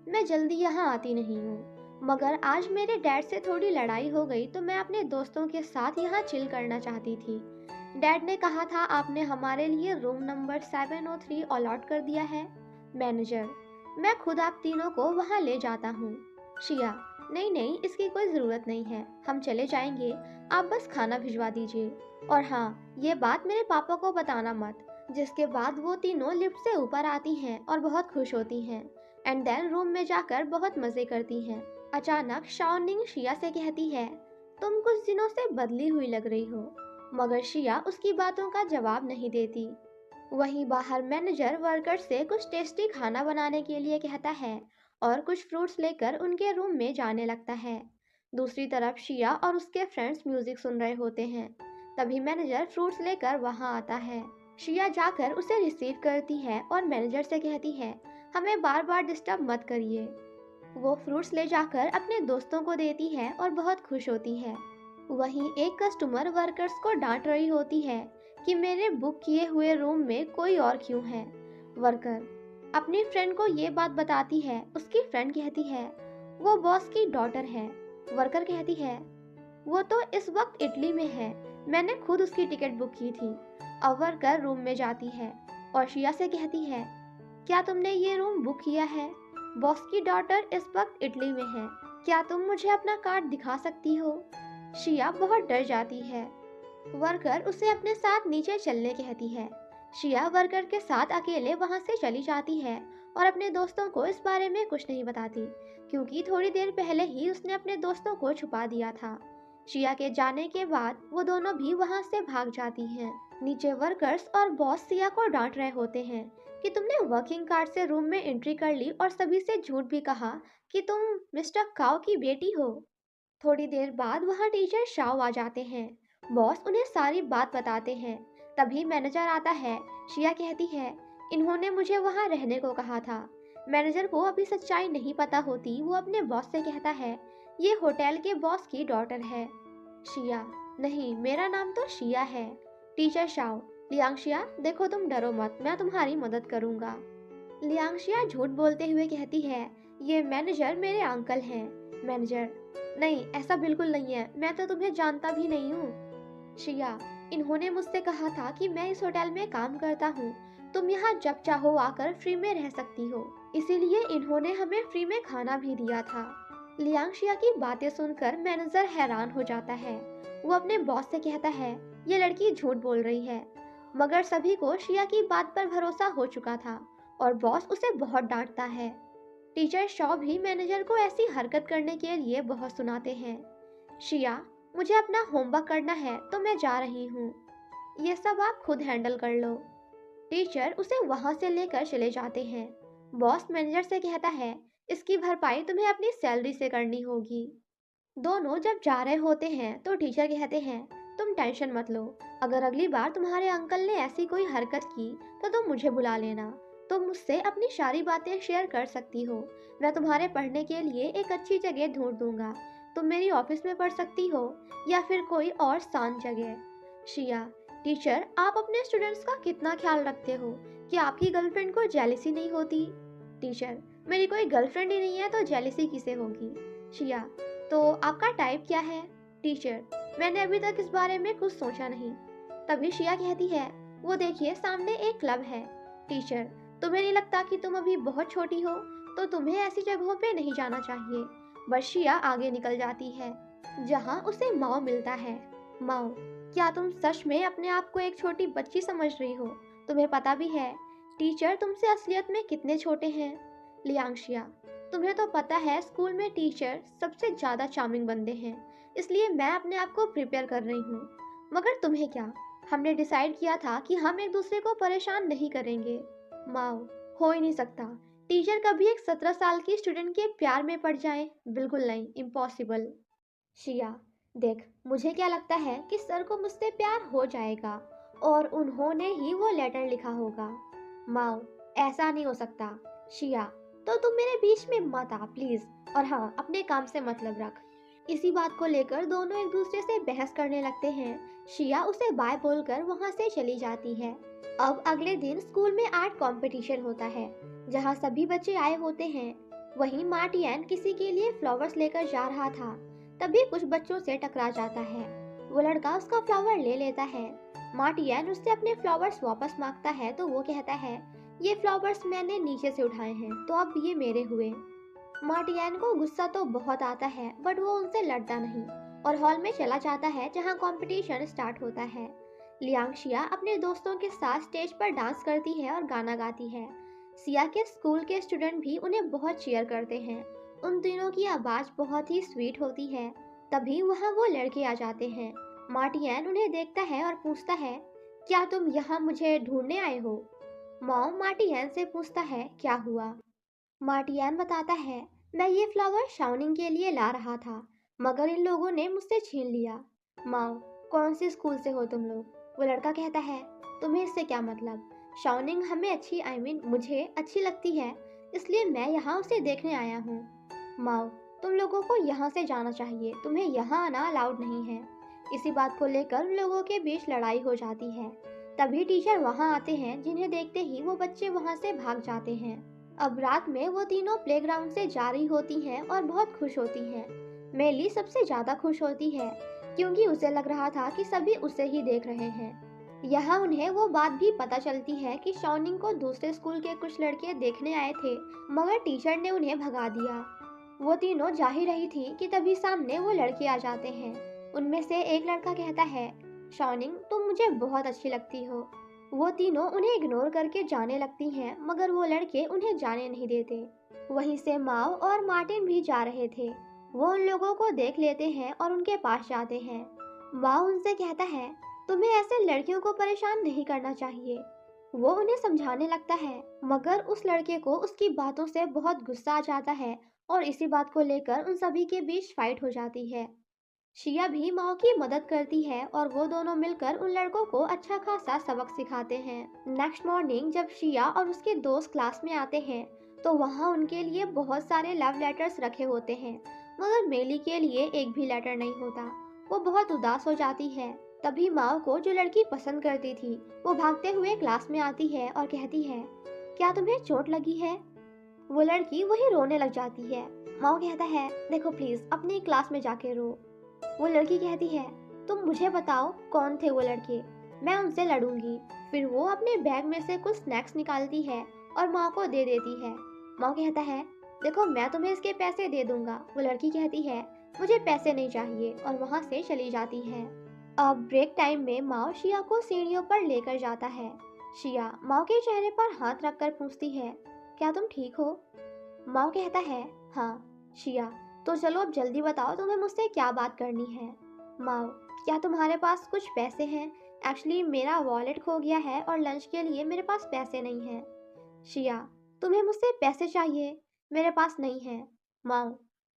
मैं जल्दी यहाँ आती नहीं हूँ, मगर आज मेरे डैड से थोड़ी लड़ाई हो गई तो मैं अपने दोस्तों के साथ यहाँ चिल करना चाहती थी। डैड ने कहा था आपने हमारे लिए रूम नंबर 703 अलॉट कर दिया है। मैनेजर, मैं खुद आप तीनों को वहाँ ले जाता हूँ। शिया, नहीं नहीं, इसकी कोई ज़रूरत नहीं है, हम चले जाएंगे, आप बस खाना भिजवा दीजिए। और हाँ, ये बात मेरे पापा को बताना मत। जिसके बाद वो तीनों लिफ्ट से ऊपर आती हैं और बहुत खुश होती हैं एंड देन रूम में जाकर बहुत मज़े करती हैं। अचानक शाओनिंग शिया से कहती है, तुम कुछ दिनों से बदली हुई लग रही हो, मगर शिया उसकी बातों का जवाब नहीं देती। वहीं बाहर मैनेजर वर्कर से कुछ टेस्टी खाना बनाने के लिए कहता है और कुछ फ्रूट्स लेकर उनके रूम में जाने लगता है। दूसरी तरफ शिया और उसके फ्रेंड्स म्यूजिक सुन रहे होते हैं। तभी मैनेजर फ्रूट्स लेकर वहां आता है। शिया जाकर उसे रिसीव करती है और मैनेजर से कहती है, हमें बार बार डिस्टर्ब मत करिए। वो फ्रूट्स ले जाकर अपने दोस्तों को देती है और बहुत खुश होती है। वहीं एक कस्टमर वर्कर्स को डांट रही होती है कि मेरे बुक किए हुए रूम में कोई और क्यों है। वर्कर अपनी फ्रेंड को ये बात बताती है। उसकी फ्रेंड कहती है, वो बॉस की डॉटर है। वर्कर कहती है, वो तो इस वक्त इटली में है, मैंने खुद उसकी टिकट बुक की थी। अब वर्कर रूम में जाती है और शिया से कहती है, क्या तुमने ये रूम बुक किया है? बॉस की डॉटर इस वक्त इटली में है, क्या तुम मुझे अपना कार्ड दिखा सकती हो? शिया बहुत डर जाती है। वर्कर उसे अपने साथ नीचे चलने कहती है। शिया वर्कर के साथ अकेले वहां से चली जाती है और अपने दोस्तों को इस बारे में कुछ नहीं बताती, क्योंकि थोड़ी देर पहले ही उसने अपने दोस्तों को छुपा दिया था। शिया के जाने के बाद वो दोनों भी वहां से भाग जाती हैं। नीचे वर्कर्स और बॉस शिया को डांट रहे होते हैं कि तुमने वर्किंग कार्ड से रूम में एंट्री कर ली और सभी से झूठ भी कहा कि तुम मिस्टर काओ की बेटी हो। थोड़ी देर बाद वहाँ टीचर शाओ आ जाते हैं। बॉस उन्हें सारी बात बताते हैं। तभी मैनेजर आता है। शिया कहती है, इन्होंने मुझे वहाँ रहने को कहा था। मैनेजर को अभी सच्चाई नहीं पता होती। वो अपने बॉस से कहता है, ये होटल के बॉस की डॉटर है। शिया, नहीं, मेरा नाम तो शिया है। टीचर शाओ, लियांगशिया, देखो तुम डरो मत, मैं तुम्हारी मदद करूंगा। लियांगशिया झूठ बोलते हुए कहती है, ये मैनेजर मेरे अंकल हैं। मैनेजर, नहीं, ऐसा बिल्कुल नहीं है, मैं तो तुम्हें जानता भी नहीं हूँ। शिया, इन्होंने मुझसे कहा था कि मैं इस होटल में काम करता हूँ, तुम यहाँ जब चाहो आकर फ्री में रह सकती हो, इसीलिए इन्होंने हमें फ्री में खाना भी दिया था। लियांगशिया की बातें सुनकर मैनेजर हैरान हो जाता है। वो अपने बॉस से कहता है, ये लड़की झूठ बोल रही है, मगर सभी को शिया की बात पर भरोसा हो चुका था और बॉस उसे बहुत डांटता है। टीचर शॉ भी मैनेजर को ऐसी हरकत करने के लिए बहुत सुनाते हैं। शिया, मुझे अपना होमवर्क करना है तो मैं जा रही हूँ, ये सब आप खुद हैंडल कर लो। टीचर उसे वहां से लेकर चले जाते हैं। बॉस मैनेजर से कहता है, इसकी भरपाई तुम्हें अपनी सैलरी से करनी होगी। दोनों जब जा रहे होते हैं तो टीचर कहते हैं, तुम टेंशन मत लो, अगर अगली बार तुम्हारे अंकल ने ऐसी कोई हरकत की तो तुम मुझे बुला लेना, तुम मुझसे अपनी सारी बातें शेयर कर सकती हो, मैं तुम्हारे पढ़ने के लिए एक अच्छी जगह ढूंढ दूंगा, तुम मेरी ऑफिस में पढ़ सकती हो या फिर कोई और शांत जगह। शिया, टीचर, आप अपने स्टूडेंट्स का कितना ख्याल रखते हो कि आपकी गर्लफ्रेंड को जेलिसी नहीं होती? टीचर, मेरी कोई गर्लफ्रेंड ही नहीं है तो जेलिसी किसे होगी। शिया, तो आपका टाइप क्या है? टीचर, मैंने अभी तक इस बारे में कुछ सोचा नहीं। तभी शिया कहती है, वो देखिए सामने एक क्लब है। टीचर, तुम्हें नहीं लगता कि तुम अभी बहुत छोटी हो, तो तुम्हें ऐसी जगहों पे नहीं जाना चाहिए। बस शिया आगे निकल जाती है, जहाँ उसे माओ मिलता है। माओ, क्या तुम सच में अपने आप को एक छोटी बच्ची समझ रही हो? तुम्हें पता भी है टीचर तुमसे असलियत में कितने छोटे हैं? लियांगशिया, तुम्हें तो पता है स्कूल में टीचर सबसे ज्यादा चार्मिंग बंदे हैं, इसलिए मैं अपने आप को प्रिपेयर कर रही हूँ। मगर तुम्हें क्या, हमने डिसाइड किया था कि हम एक दूसरे को परेशान नहीं करेंगे। माओ, हो ही नहीं सकता, टीचर कभी एक 17 साल की स्टूडेंट के प्यार में पड़ जाए, बिल्कुल नहीं, इम्पॉसिबल। शिया, देख मुझे क्या लगता है कि सर को मुझसे प्यार हो जाएगा और उन्होंने ही वो लेटर लिखा होगा। माओ, ऐसा नहीं हो सकता। शिया, तो तुम मेरे बीच में मत आ प्लीज, और हाँ, अपने काम से मतलब रख। इसी बात को लेकर दोनों एक दूसरे से बहस करने लगते हैं। शिया उसे बाय बोलकर वहां से चली जाती है। अब अगले दिन स्कूल में आर्ट कंपटीशन होता है, जहां सभी बच्चे आए होते हैं। वहीं मार्टियन किसी के लिए फ्लावर्स लेकर जा रहा था, तभी कुछ बच्चों से टकरा जाता है। वो लड़का उसका फ्लावर ले लेता है। मार्टियन उससे अपने फ्लावर्स वापस मांगता है, तो वो कहता है, ये फ्लावर्स मैंने नीचे से उठाए हैं, तो अब ये मेरे हुए। मार्टियन को गुस्सा तो बहुत आता है, बट वो उनसे लड़ता नहीं और हॉल में चला जाता है, जहां कंपटीशन स्टार्ट होता है। लियांगशिया अपने दोस्तों के साथ स्टेज पर डांस करती है और गाना गाती है। सिया के स्कूल के स्टूडेंट भी उन्हें बहुत चीयर करते हैं। उन तीनों की आवाज़ बहुत ही स्वीट होती है। तभी वहाँ वो लड़के आ जाते हैं। मार्टियन उन्हें देखता है और पूछता है, क्या तुम यहाँ मुझे ढूंढने आए हो? मॉम मार्टियन से पूछता है, क्या हुआ? मार्टियन बताता है, मैं ये फ्लावर शाउनिंग के लिए ला रहा था, मगर इन लोगों ने मुझसे छीन लिया। माओ, कौन से स्कूल से हो तुम लोग? वो लड़का कहता है, तुम्हें इससे क्या मतलब? शाउनिंग हमें अच्छी मुझे अच्छी लगती है, इसलिए मैं यहाँ उसे देखने आया हूँ। माओ, तुम लोगों को यहाँ से जाना चाहिए, तुम्हें यहाँ आना अलाउड नहीं है। इसी बात को लेकर उन लोगों के बीच लड़ाई हो जाती है। तभी टीचर वहाँ आते हैं, जिन्हें देखते ही वो बच्चे वहाँ से भाग जाते हैं। अब रात में वो तीनों प्लेग्राउंड से जा रही होती हैं और बहुत खुश होती हैं। मेली सबसे ज्यादा खुश होती है, क्योंकि उसे लग रहा था कि सभी उसे ही देख रहे हैं। यहाँ उन्हें वो बात भी पता चलती है कि शाओनिंग को दूसरे स्कूल के कुछ लड़के देखने आए थे, मगर टीचर ने उन्हें भगा दिया। वो तीनों जा ही रही थी कि तभी सामने वो लड़के आ जाते हैं। उनमें से एक लड़का कहता है, शाओनिंग तुम मुझे बहुत अच्छी लगती हो। वो तीनों उन्हें इग्नोर करके जाने लगती हैं, मगर वो लड़के उन्हें जाने नहीं देते। वहीं से माओ और मार्टिन भी जा रहे थे। वो उन लोगों को देख लेते हैं और उनके पास जाते हैं। माओ उनसे कहता है, तुम्हें ऐसे लड़कियों को परेशान नहीं करना चाहिए। वो उन्हें समझाने लगता है, मगर उस लड़के को उसकी बातों से बहुत गुस्सा आ जाता है और इसी बात को लेकर उन सभी के बीच फाइट हो जाती है। शिया भी माओ की मदद करती है और वो दोनों मिलकर उन लड़कों को अच्छा खासा सबक सिखाते हैं। नेक्स्ट मॉर्निंग जब शिया और उसके दोस्त क्लास में आते हैं, तो वहाँ उनके लिए बहुत सारे लव लेटर्स रखे होते हैं, मगर मेली के लिए एक भी लेटर नहीं होता। वो बहुत उदास हो जाती है। तभी माओ को जो लड़की पसंद करती थी, वो भागते हुए क्लास में आती है और कहती है, क्या तुम्हें चोट लगी है? वो लड़की वही रोने लग जाती है। माओ कहता है, देखो प्लीज अपनी क्लास में जाके रो। वो लड़की कहती है, तुम मुझे बताओ कौन थे वो लड़के, मैं उनसे लड़ूंगी। फिर वो अपने बैग में से कुछ स्नैक्स निकालती है और माँ को दे देती है। माँ कहता है, देखो मैं तुम्हें इसके पैसे दे दूंगा। वो लड़की कहती है, मुझे पैसे नहीं चाहिए, और वहाँ से चली जाती है। अब ब्रेक टाइम में माँ शिया को सीढ़ियों पर लेकर जाता है। शिया माँ के चेहरे पर हाथ रखकर पूछती है, क्या तुम ठीक हो? माँ कहता है, हाँ। शिया, तो चलो अब जल्दी बताओ तुम्हें मुझसे क्या बात करनी है। माओ, क्या तुम्हारे पास कुछ पैसे हैं? एक्चुअली मेरा वॉलेट खो गया है और लंच के लिए मेरे पास पैसे नहीं हैं। शिया, तुम्हें मुझसे पैसे चाहिए? मेरे पास नहीं है। माओ,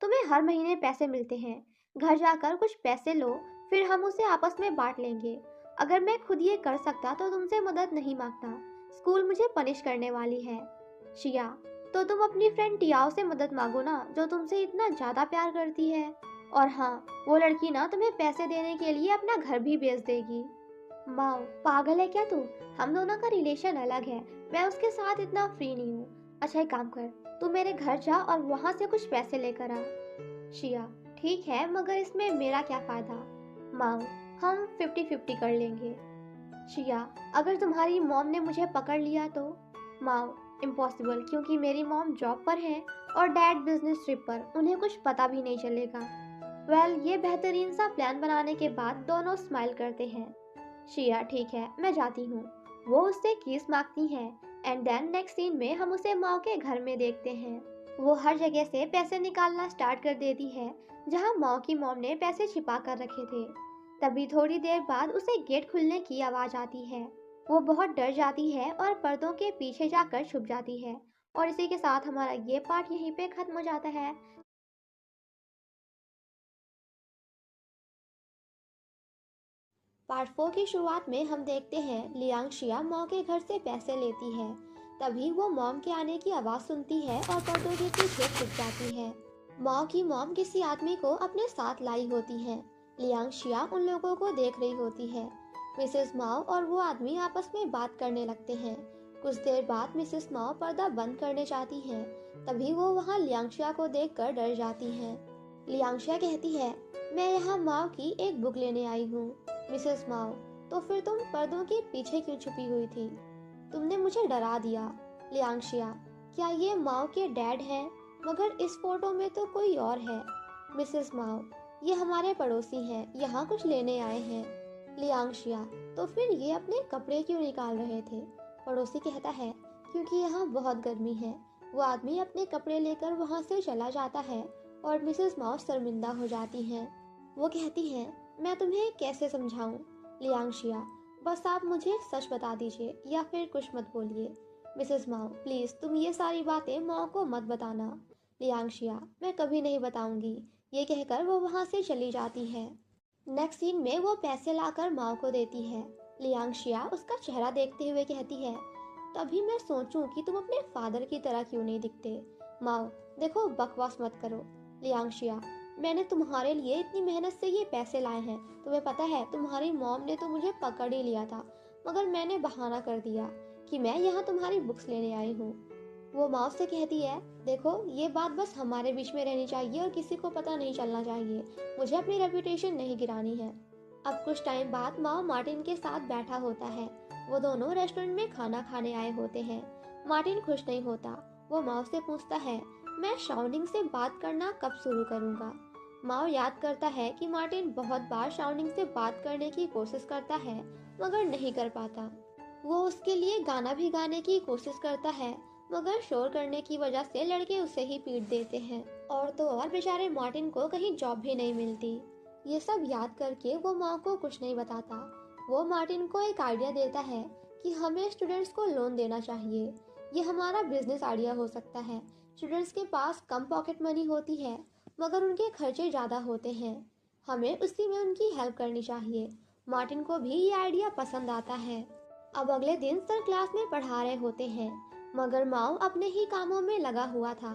तुम्हें हर महीने पैसे मिलते हैं, घर जाकर कुछ पैसे लो, फिर हम उसे आपस में बांट लेंगे। अगर मैं खुद ये कर सकता तो तुमसे मदद नहीं मांगता, स्कूल मुझे पनिश करने वाली है। शिया, तो तुम अपनी फ्रेंड टियाओ से मदद मांगो ना, जो तुमसे इतना ज्यादा प्यार करती है। और हाँ, वो लड़की ना तुम्हें पैसे देने के लिए अपना घर भी बेच देगी। माओ, पागल है क्या तू? हम दोनों का रिलेशन अलग है, मैं उसके साथ इतना फ्री नहीं हूँ। अच्छा एक काम कर, तू मेरे घर जा और वहाँ से कुछ पैसे लेकर आ। शिया, ठीक है, मगर इसमें मेरा क्या फ़ायदा? माँ, हम 50-50 कर लेंगे। शिया, अगर तुम्हारी मॉम ने मुझे पकड़ लिया तो? माँ, इम्पॉसिबल, क्योंकि मेरी मॉम जॉब पर हैं और डैड बिजनेस ट्रिप पर, उन्हें कुछ पता भी नहीं चलेगा। ये बेहतरीन सा प्लान बनाने के बाद दोनों स्माइल करते हैं। शिया, ठीक है, मैं जाती हूँ। वो उससे किस मांगती हैं एंड देन नेक्स्ट सीन में हम उसे माँ के घर में देखते हैं। वो हर जगह से पैसे निकालना स्टार्ट कर देती है जहाँ माँ की मॉम ने पैसे छिपा कर रखे थे। तभी थोड़ी देर बाद उसे गेट खुलने की आवाज़ आती है। वो बहुत डर जाती है और पर्दों के पीछे जाकर छुप जाती है। और इसी के साथ हमारा ये पार्ट यहीं पे खत्म हो जाता है। पार्ट 4 की शुरुआत में हम देखते हैं लियांगशिया मॉम के घर से पैसे लेती है। तभी वो मॉम के आने की आवाज़ सुनती है और पर्दों के पीछे छुप जाती है। मॉम की मॉम किसी आदमी को अपने साथ लाई होती है। लियांगशिया उन लोगों को देख रही होती है। मिसेस माओ और वो आदमी आपस में बात करने लगते हैं। कुछ देर बाद मिसेस माओ पर्दा बंद करने जाती हैं। तभी वो वहाँ लियांगशिया को देखकर डर जाती हैं। लियांगशिया कहती है, मैं यहाँ माओ की एक बुक लेने आई हूँ। मिसेस माओ, तो फिर तुम पर्दों के पीछे क्यों छुपी हुई थी? तुमने मुझे डरा दिया। लियांगशिया, क्या ये माओ के डैड हैं? मगर इस फोटो में तो कोई और है। मिसेस माओ, ये हमारे पड़ोसी हैं, यहाँ कुछ लेने आए हैं। लियांगशिया, तो फिर ये अपने कपड़े क्यों निकाल रहे थे? पड़ोसी कहता है, क्योंकि यहाँ बहुत गर्मी है। वो आदमी अपने कपड़े लेकर वहाँ से चला जाता है और मिसेस माओ शर्मिंदा हो जाती हैं। वो कहती हैं, मैं तुम्हें कैसे समझाऊं? लियांगशिया, बस आप मुझे सच बता दीजिए या फिर कुछ मत बोलिए। मिसेस माओ, प्लीज तुम ये सारी बातें माओ को मत बताना। लियांगशिया, मैं कभी नहीं बताऊंगी। ये कहकर वो वहां से चली जाती है। नेक्स्ट सीन में वो पैसे लाकर माओ को देती है। लियांगशिया उसका चेहरा देखते हुए कहती है, तभी मैं सोचूं कि तुम अपने फादर की तरह क्यों नहीं दिखते। माओ, देखो बकवास मत करो। लियांगशिया, मैंने तुम्हारे लिए इतनी मेहनत से ये पैसे लाए हैं। तुम्हें पता है तुम्हारी मॉम ने तो मुझे पकड़ ही लिया था, मगर मैंने बहाना कर दिया कि मैं यहाँ तुम्हारी बुक्स लेने आई हूँ। वो माँ से कहती है, देखो ये बात बस हमारे बीच में रहनी चाहिए और किसी को पता नहीं चलना चाहिए। मुझे अपनी रेपुटेशन नहीं गिरानी है। अब कुछ टाइम बाद माँ मार्टिन के साथ बैठा होता है। वो दोनों रेस्टोरेंट में खाना खाने आए होते हैं। मार्टिन खुश नहीं होता। वो माँ से पूछता है, मैं शाउनिंग से बात करना कब शुरू करूँगा? माओ याद करता है कि मार्टिन बहुत बार शाउनिंग से बात करने की कोशिश करता है मगर नहीं कर पाता। वो उसके लिए गाना भी गाने की कोशिश करता है मगर शोर करने की वजह से लड़के उसे ही पीट देते हैं। और तो और बेचारे मार्टिन को कहीं जॉब भी नहीं मिलती। ये सब याद करके वो माँ को कुछ नहीं बताता। वो मार्टिन को एक आइडिया देता है कि हमें स्टूडेंट्स को लोन देना चाहिए। ये हमारा बिजनेस आइडिया हो सकता है। स्टूडेंट्स के पास कम पॉकेट मनी होती है मगर उनके खर्चे ज़्यादा होते हैं। हमें उसी में उनकी हेल्प करनी चाहिए। मार्टिन को भी ये आइडिया पसंद आता है। अब अगले दिन सर क्लास में पढ़ा रहे होते हैं मगर माओ अपने ही कामों में लगा हुआ था।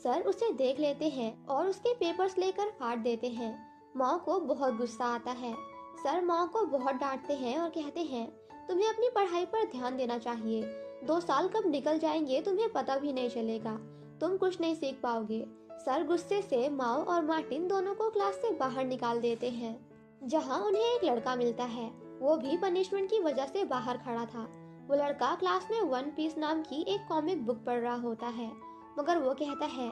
सर उसे देख लेते हैं और उसके पेपर्स लेकर फाड़ देते हैं। माओ को बहुत गुस्सा आता है। सर माओ को बहुत डांटते हैं और कहते हैं, तुम्हें अपनी पढ़ाई पर ध्यान देना चाहिए। 2 साल कब निकल जाएंगे तुम्हें पता भी नहीं चलेगा। तुम कुछ नहीं सीख पाओगे। सर गुस्से से माओ और मार्टिन दोनों को क्लास से बाहर निकाल देते हैं। जहां उन्हें एक लड़का मिलता है। वो भी पनिशमेंट की वजह से बाहर खड़ा था। वो लड़का क्लास में वन पीस नाम की एक कॉमिक बुक पढ़ रहा होता है मगर वो कहता है,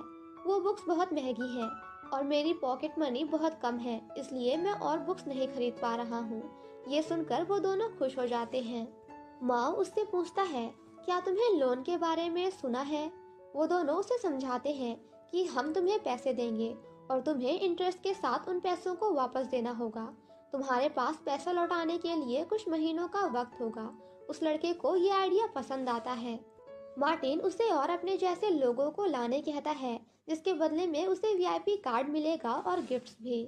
वो बुक्स बहुत महंगी हैं और मेरी पॉकेट मनी बहुत कम है, इसलिए मैं और बुक्स नहीं खरीद पा रहा हूँ। ये सुनकर वो दोनों खुश हो जाते हैं। माओ उससे पूछता है, क्या तुम्हें लोन के बारे में सुना है? वो दोनों उसे समझाते हैं कि हम तुम्हें पैसे देंगे और तुम्हें इंटरेस्ट के साथ उन पैसों को वापस देना होगा। तुम्हारे पास पैसा लौटाने के लिए कुछ महीनों का वक्त होगा। उस लड़के को ये आइडिया पसंद आता है। मार्टिन उसे और अपने जैसे लोगों को लाने कहता है जिसके बदले में उसे वीआईपी कार्ड मिलेगा और गिफ्ट्स भी।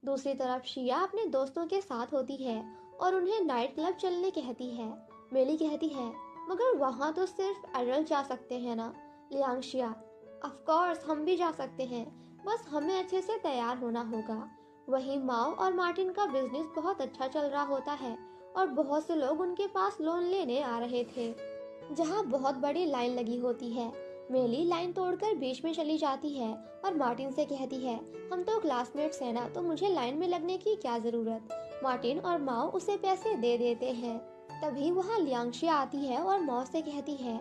दूसरी तरफ शिया अपने दोस्तों के साथ होती है और उन्हें नाइट क्लब चलने कहती है। मेली कहती है, मगर वहाँ तो सिर्फ एडल्ट जा सकते हैं ना? लियांगशिया, ऑफ कोर्स हम भी जा सकते हैं, बस हमें अच्छे से तैयार होना होगा। वहीं माओ और मार्टिन का बिजनेस बहुत अच्छा चल रहा होता है और बहुत से लोग उनके पास लोन लेने आ रहे थे। जहाँ बहुत बड़ी लाइन लगी होती है। मेली लाइन तोड़कर बीच में चली जाती है और मार्टिन से कहती है, हम तो क्लासमेट्स हैं ना, तो मुझे लाइन में लगने की क्या जरूरत। मार्टिन और माओ उसे पैसे दे देते हैं। तभी वहाँ लियांगशिया आती है और माओ से कहती है,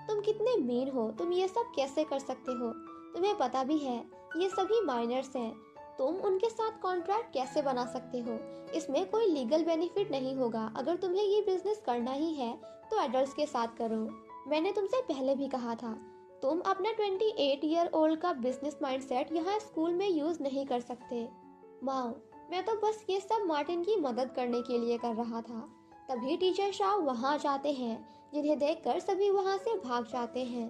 तुम कितने मीन हो, तुम ये सब कैसे कर सकते हो। तुम्हें पता भी है ये सभी माइनर्स हैं, तुम उनके साथ कॉन्ट्रैक्ट कैसे बना सकते हो। इसमें कोई लीगल बेनिफिट नहीं होगा। अगर तुम्हें ये बिजनेस करना ही है तो एडल्ट्स के साथ करो। मैंने तुमसे पहले भी कहा था, तुम अपना 28 ईयर ओल्ड का बिजनेस माइंडसेट यहाँ स्कूल में यूज नहीं कर सकते। माओ, मैं तो बस ये सब मार्टिन की मदद करने के लिए कर रहा था। तभी टीचर शाओ वहाँ जाते हैं, जिन्हें देखकर सभी वहाँ से भाग जाते हैं।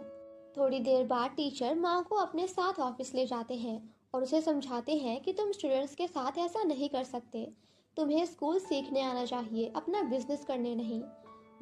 थोड़ी देर बाद टीचर माओ को अपने साथ ऑफिस ले जाते हैं और उसे समझाते हैं कि तुम स्टूडेंट्स के साथ ऐसा नहीं कर सकते। तुम्हें स्कूल सीखने आना चाहिए, अपना बिजनेस करने नहीं।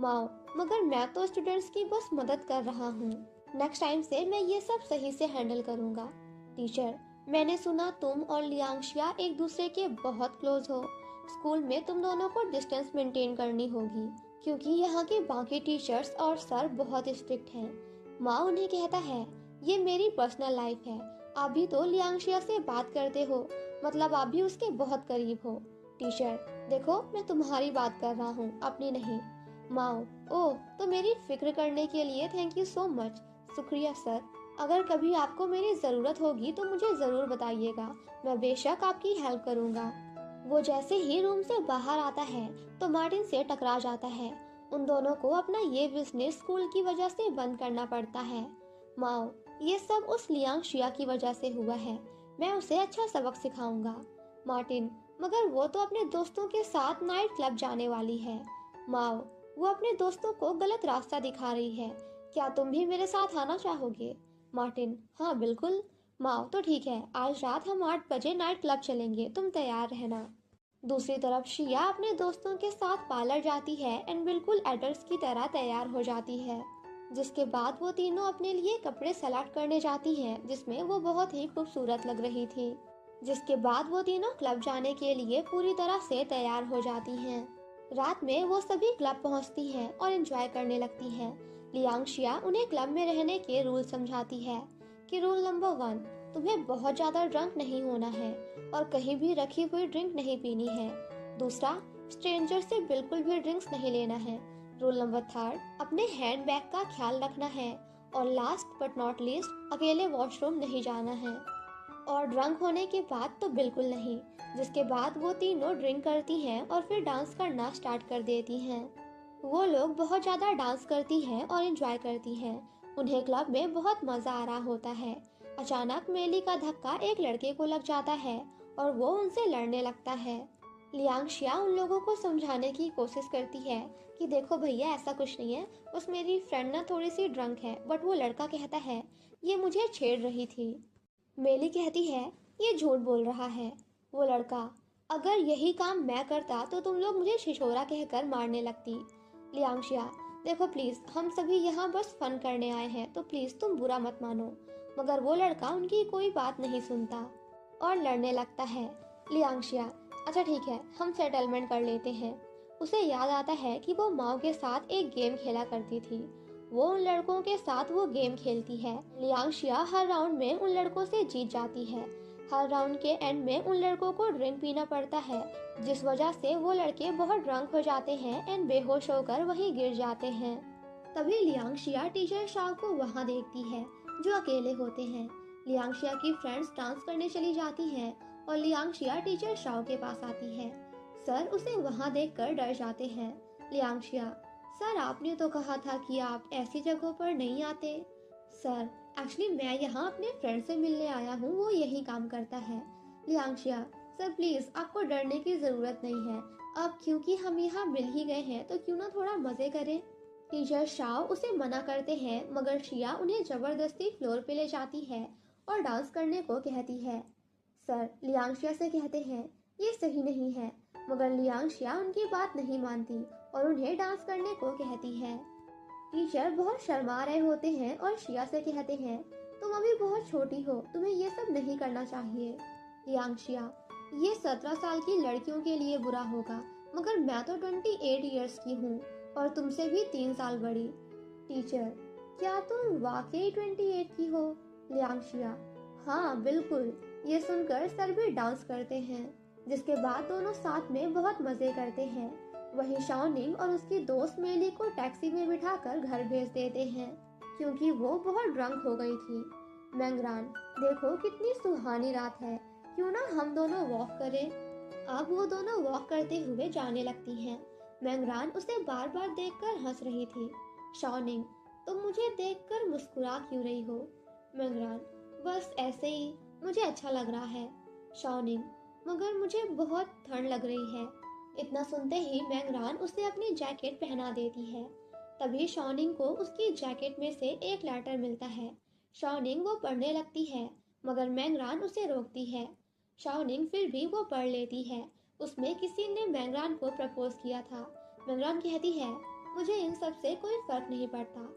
माओ, मगर मैं तो स्टूडेंट्स की बस मदद कर रहा हूँ। नेक्स्ट टाइम से मैं ये सब सही से हैंडल करूँगा। टीचर, मैंने सुना तुम और लियांगशिया एक दूसरे के बहुत क्लोज हो। स्कूल में तुम दोनों को डिस्टेंस मेंटेन करनी होगी, क्योंकि यहाँ के बाकी टीचर्स और सर बहुत स्ट्रिक्ट हैं। माँ उन्हें कहता है, ये मेरी पर्सनल लाइफ है। आप भी तो लियांगशिया से बात करते हो, मतलब आप भी उसके बहुत करीब हो। टीचर, देखो मैं तुम्हारी बात कर रहा हूँ, अपनी नहीं। माओ, ओह, तो मेरी फिक्र करने के लिए थैंक यू सो मच। शुक्रिया सर। अगर कभी आपको मेरी ज़रूरत होगी तो मुझे ज़रूर बताइएगा, मैं बेशक आपकी हेल्प करूँगा। वो जैसे ही रूम से बाहर आता है तो मार्टिन से टकरा जाता है। उन दोनों को अपना ये बिजनेस स्कूल की वजह से बंद करना पड़ता है। माओ, ये सब उस लियांगशिया की वजह से हुआ है, मैं उसे अच्छा सबक सिखाऊंगा। मार्टिन, मगर वो तो अपने दोस्तों के साथ नाइट क्लब जाने वाली है। माओ, वो अपने दोस्तों को गलत रास्ता दिखा रही है, क्या तुम भी मेरे साथ आना चाहोगे। मार्टिन, हाँ बिल्कुल। माओ, तो ठीक है, आज रात हम 8 बजे नाइट क्लब चलेंगे, तुम तैयार रहना। दूसरी तरफ शिया अपने दोस्तों के साथ पार्लर जाती है एंड बिल्कुल एडल्ट्स की तरह तैयार हो जाती है। जिसके बाद वो तीनों अपने लिए कपड़े सेलेक्ट करने जाती हैं, जिसमें वो बहुत ही खूबसूरत लग रही थी। जिसके बाद वो तीनों क्लब जाने के लिए पूरी तरह से तैयार हो जाती हैं। रात में वो सभी क्लब पहुंचती हैं और एंजॉय करने लगती हैं। लियांगशिया उन्हें क्लब में रहने के रूल समझाती है कि रूल नंबर 1, तुम्हें बहुत ज़्यादा ड्रंक नहीं होना है और कहीं भी रखी हुई ड्रिंक नहीं पीनी है। दूसरा, स्ट्रेंजर से बिल्कुल भी ड्रिंक्स नहीं लेना है। रूल नंबर 3, अपने हैंड बैग का ख्याल रखना है। और लास्ट बट नॉट लीस्ट, अकेले वॉशरूम नहीं जाना है। और ड्रंक होने के बाद तो बिल्कुल नहीं। जिसके बाद वो तीनों ड्रिंक करती हैं और फिर डांस करना स्टार्ट कर देती हैं। वो लोग बहुत ज़्यादा डांस करती हैं और एंजॉय करती हैं। उन्हें क्लब में बहुत मज़ा आ रहा होता है। अचानक मेली का धक्का एक लड़के को लग जाता है और वो उनसे लड़ने लगता है। लियांगशिया उन लोगों को समझाने की कोशिश करती है कि देखो भैया, ऐसा कुछ नहीं है, बस मेरी फ्रेंड ना थोड़ी सी ड्रंक है। बट वो लड़का कहता है, ये मुझे छेड़ रही थी। मेली कहती है, ये झूठ बोल रहा है। वो लड़का, अगर यही काम मैं करता तो तुम लोग मुझे छिछोरा कहकर मारने लगती। लियांगशिया, देखो प्लीज, हम सभी यहाँ बस फन करने आए हैं, तो प्लीज तुम बुरा मत मानो। मगर वो लड़का उनकी कोई बात नहीं सुनता और लड़ने लगता है। लियांगशिया, अच्छा ठीक है, हम सेटलमेंट कर लेते हैं। उसे याद आता है कि वो माओ के साथ एक गेम खेला करती थी। वो उन लड़कों के साथ वो गेम खेलती है। लियांगशिया हर राउंड में उन लड़कों से जीत जाती है। हर राउंड के एंड में उन लड़कों को ड्रिंक पीना पड़ता है, जिस वजह से वो लड़के बहुत ड्रंक हो जाते हैं एंड बेहोश होकर वहीं गिर जाते हैं। तभी लियांगशिया टीचर शाओ को वहाँ देखती है, जो अकेले होते हैं। लियांगशिया की फ्रेंड्स डांस करने चली जाती हैं और लियांगशिया टीचर शाओ के पास आती है। सर उसे वहाँ देखकर डर जाते हैं। लियांगशिया, सर आपने तो कहा था कि आप ऐसी जगहों पर नहीं आते। सर, एक्चुअली मैं यहाँ अपने फ्रेंड से मिलने आया हूँ, वो यही काम करता है। लियांगशिया, सर प्लीज, आपको डरने की जरूरत नहीं है। अब क्योंकि हम यहाँ मिल ही गए हैं तो क्यों ना थोड़ा मजे करें। टीचर शाओ उसे मना करते हैं, मगर शिया उन्हें जबरदस्ती फ्लोर पे ले जाती है और डांस करने को कहती है। सर लियांगशिया से कहते हैं, ये सही नहीं है, मगर लियांगशिया उनकी बात नहीं मानती और उन्हें डांस करने को कहती है। टीचर बहुत शर्मा रहे होते हैं और शिया से कहते हैं, तुम अभी बहुत छोटी हो, तुम्हें ये सब नहीं करना चाहिए। लियांगशिया, ये 17 साल की लड़कियों के लिए बुरा होगा, मगर मैं तो 28 ईयर्स की हूँ और तुमसे भी 3 साल बड़ी। टीचर, क्या तुम वाकई 28 की हो? लियांशिया: हाँ बिल्कुल। ये सुनकर सर भी डांस करते हैं, जिसके बाद दोनों साथ में बहुत मजे करते हैं। वहीं शाओनिंग और उसकी दोस्त मेली को टैक्सी में बिठाकर घर भेज देते हैं, क्योंकि वो बहुत ड्रंक हो गई थी। मैंगरान: देखो कितनी सुहानी रात है, क्यों ना हम दोनों वॉक करें। अब वो दोनों वॉक करते हुए जाने लगती हैं। मैंगरान उसे बार बार देखकर हंस रही थी। शाओनिंग: तुम मुझे देखकर मुस्कुरा क्यों रही हो? मैंगरान: बस ऐसे ही, मुझे अच्छा लग रहा है। शाओनिंग: मगर मुझे बहुत ठंड लग रही है। इतना सुनते ही मैंगरान उसे अपनी जैकेट पहना देती है। तभी शाओनिंग को उसकी जैकेट में से एक लेटर मिलता है। शाओनिंग वो पढ़ने लगती है, मगर मैंगरान उसे रोकती है। शाओनिंग फिर भी वो पढ़ लेती है। उसमें किसी ने मैंगरान को प्रपोज किया था। मैंगरान कहती है, मुझे इन सब से कोई फर्क नहीं पड़ता।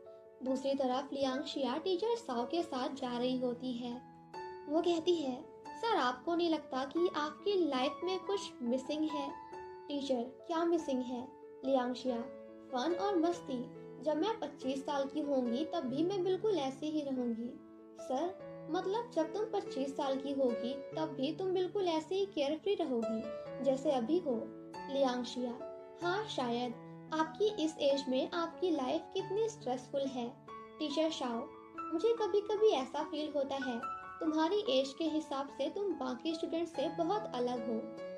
दूसरी तरफ लियांशिया टीचर साओ के साथ जा रही होती है। वो कहती है, सर आपको नहीं लगता कि आपकी लाइफ में कुछ मिसिंग है? टीचर: क्या मिसिंग है? लियांशिया: फन और मस्ती। जब मैं 25 साल की होंगी तब भी मैं बिल्कुल ऐसे ही रहूंगी। सर, मतलब जब तुम 25 साल की होगी तब भी तुम बिल्कुल ऐसे ही केयरफ्री रहोगी जैसे अभी हो। लियांशिया: हाँ शायद। आपकी इस एज में आपकी लाइफ कितनी स्ट्रेसफुल है। टीचर शाओ: मुझे कभी कभी ऐसा फील होता है तुम्हारी एज के हिसाब से तुम बाकी स्टूडेंट से बहुत अलग हो।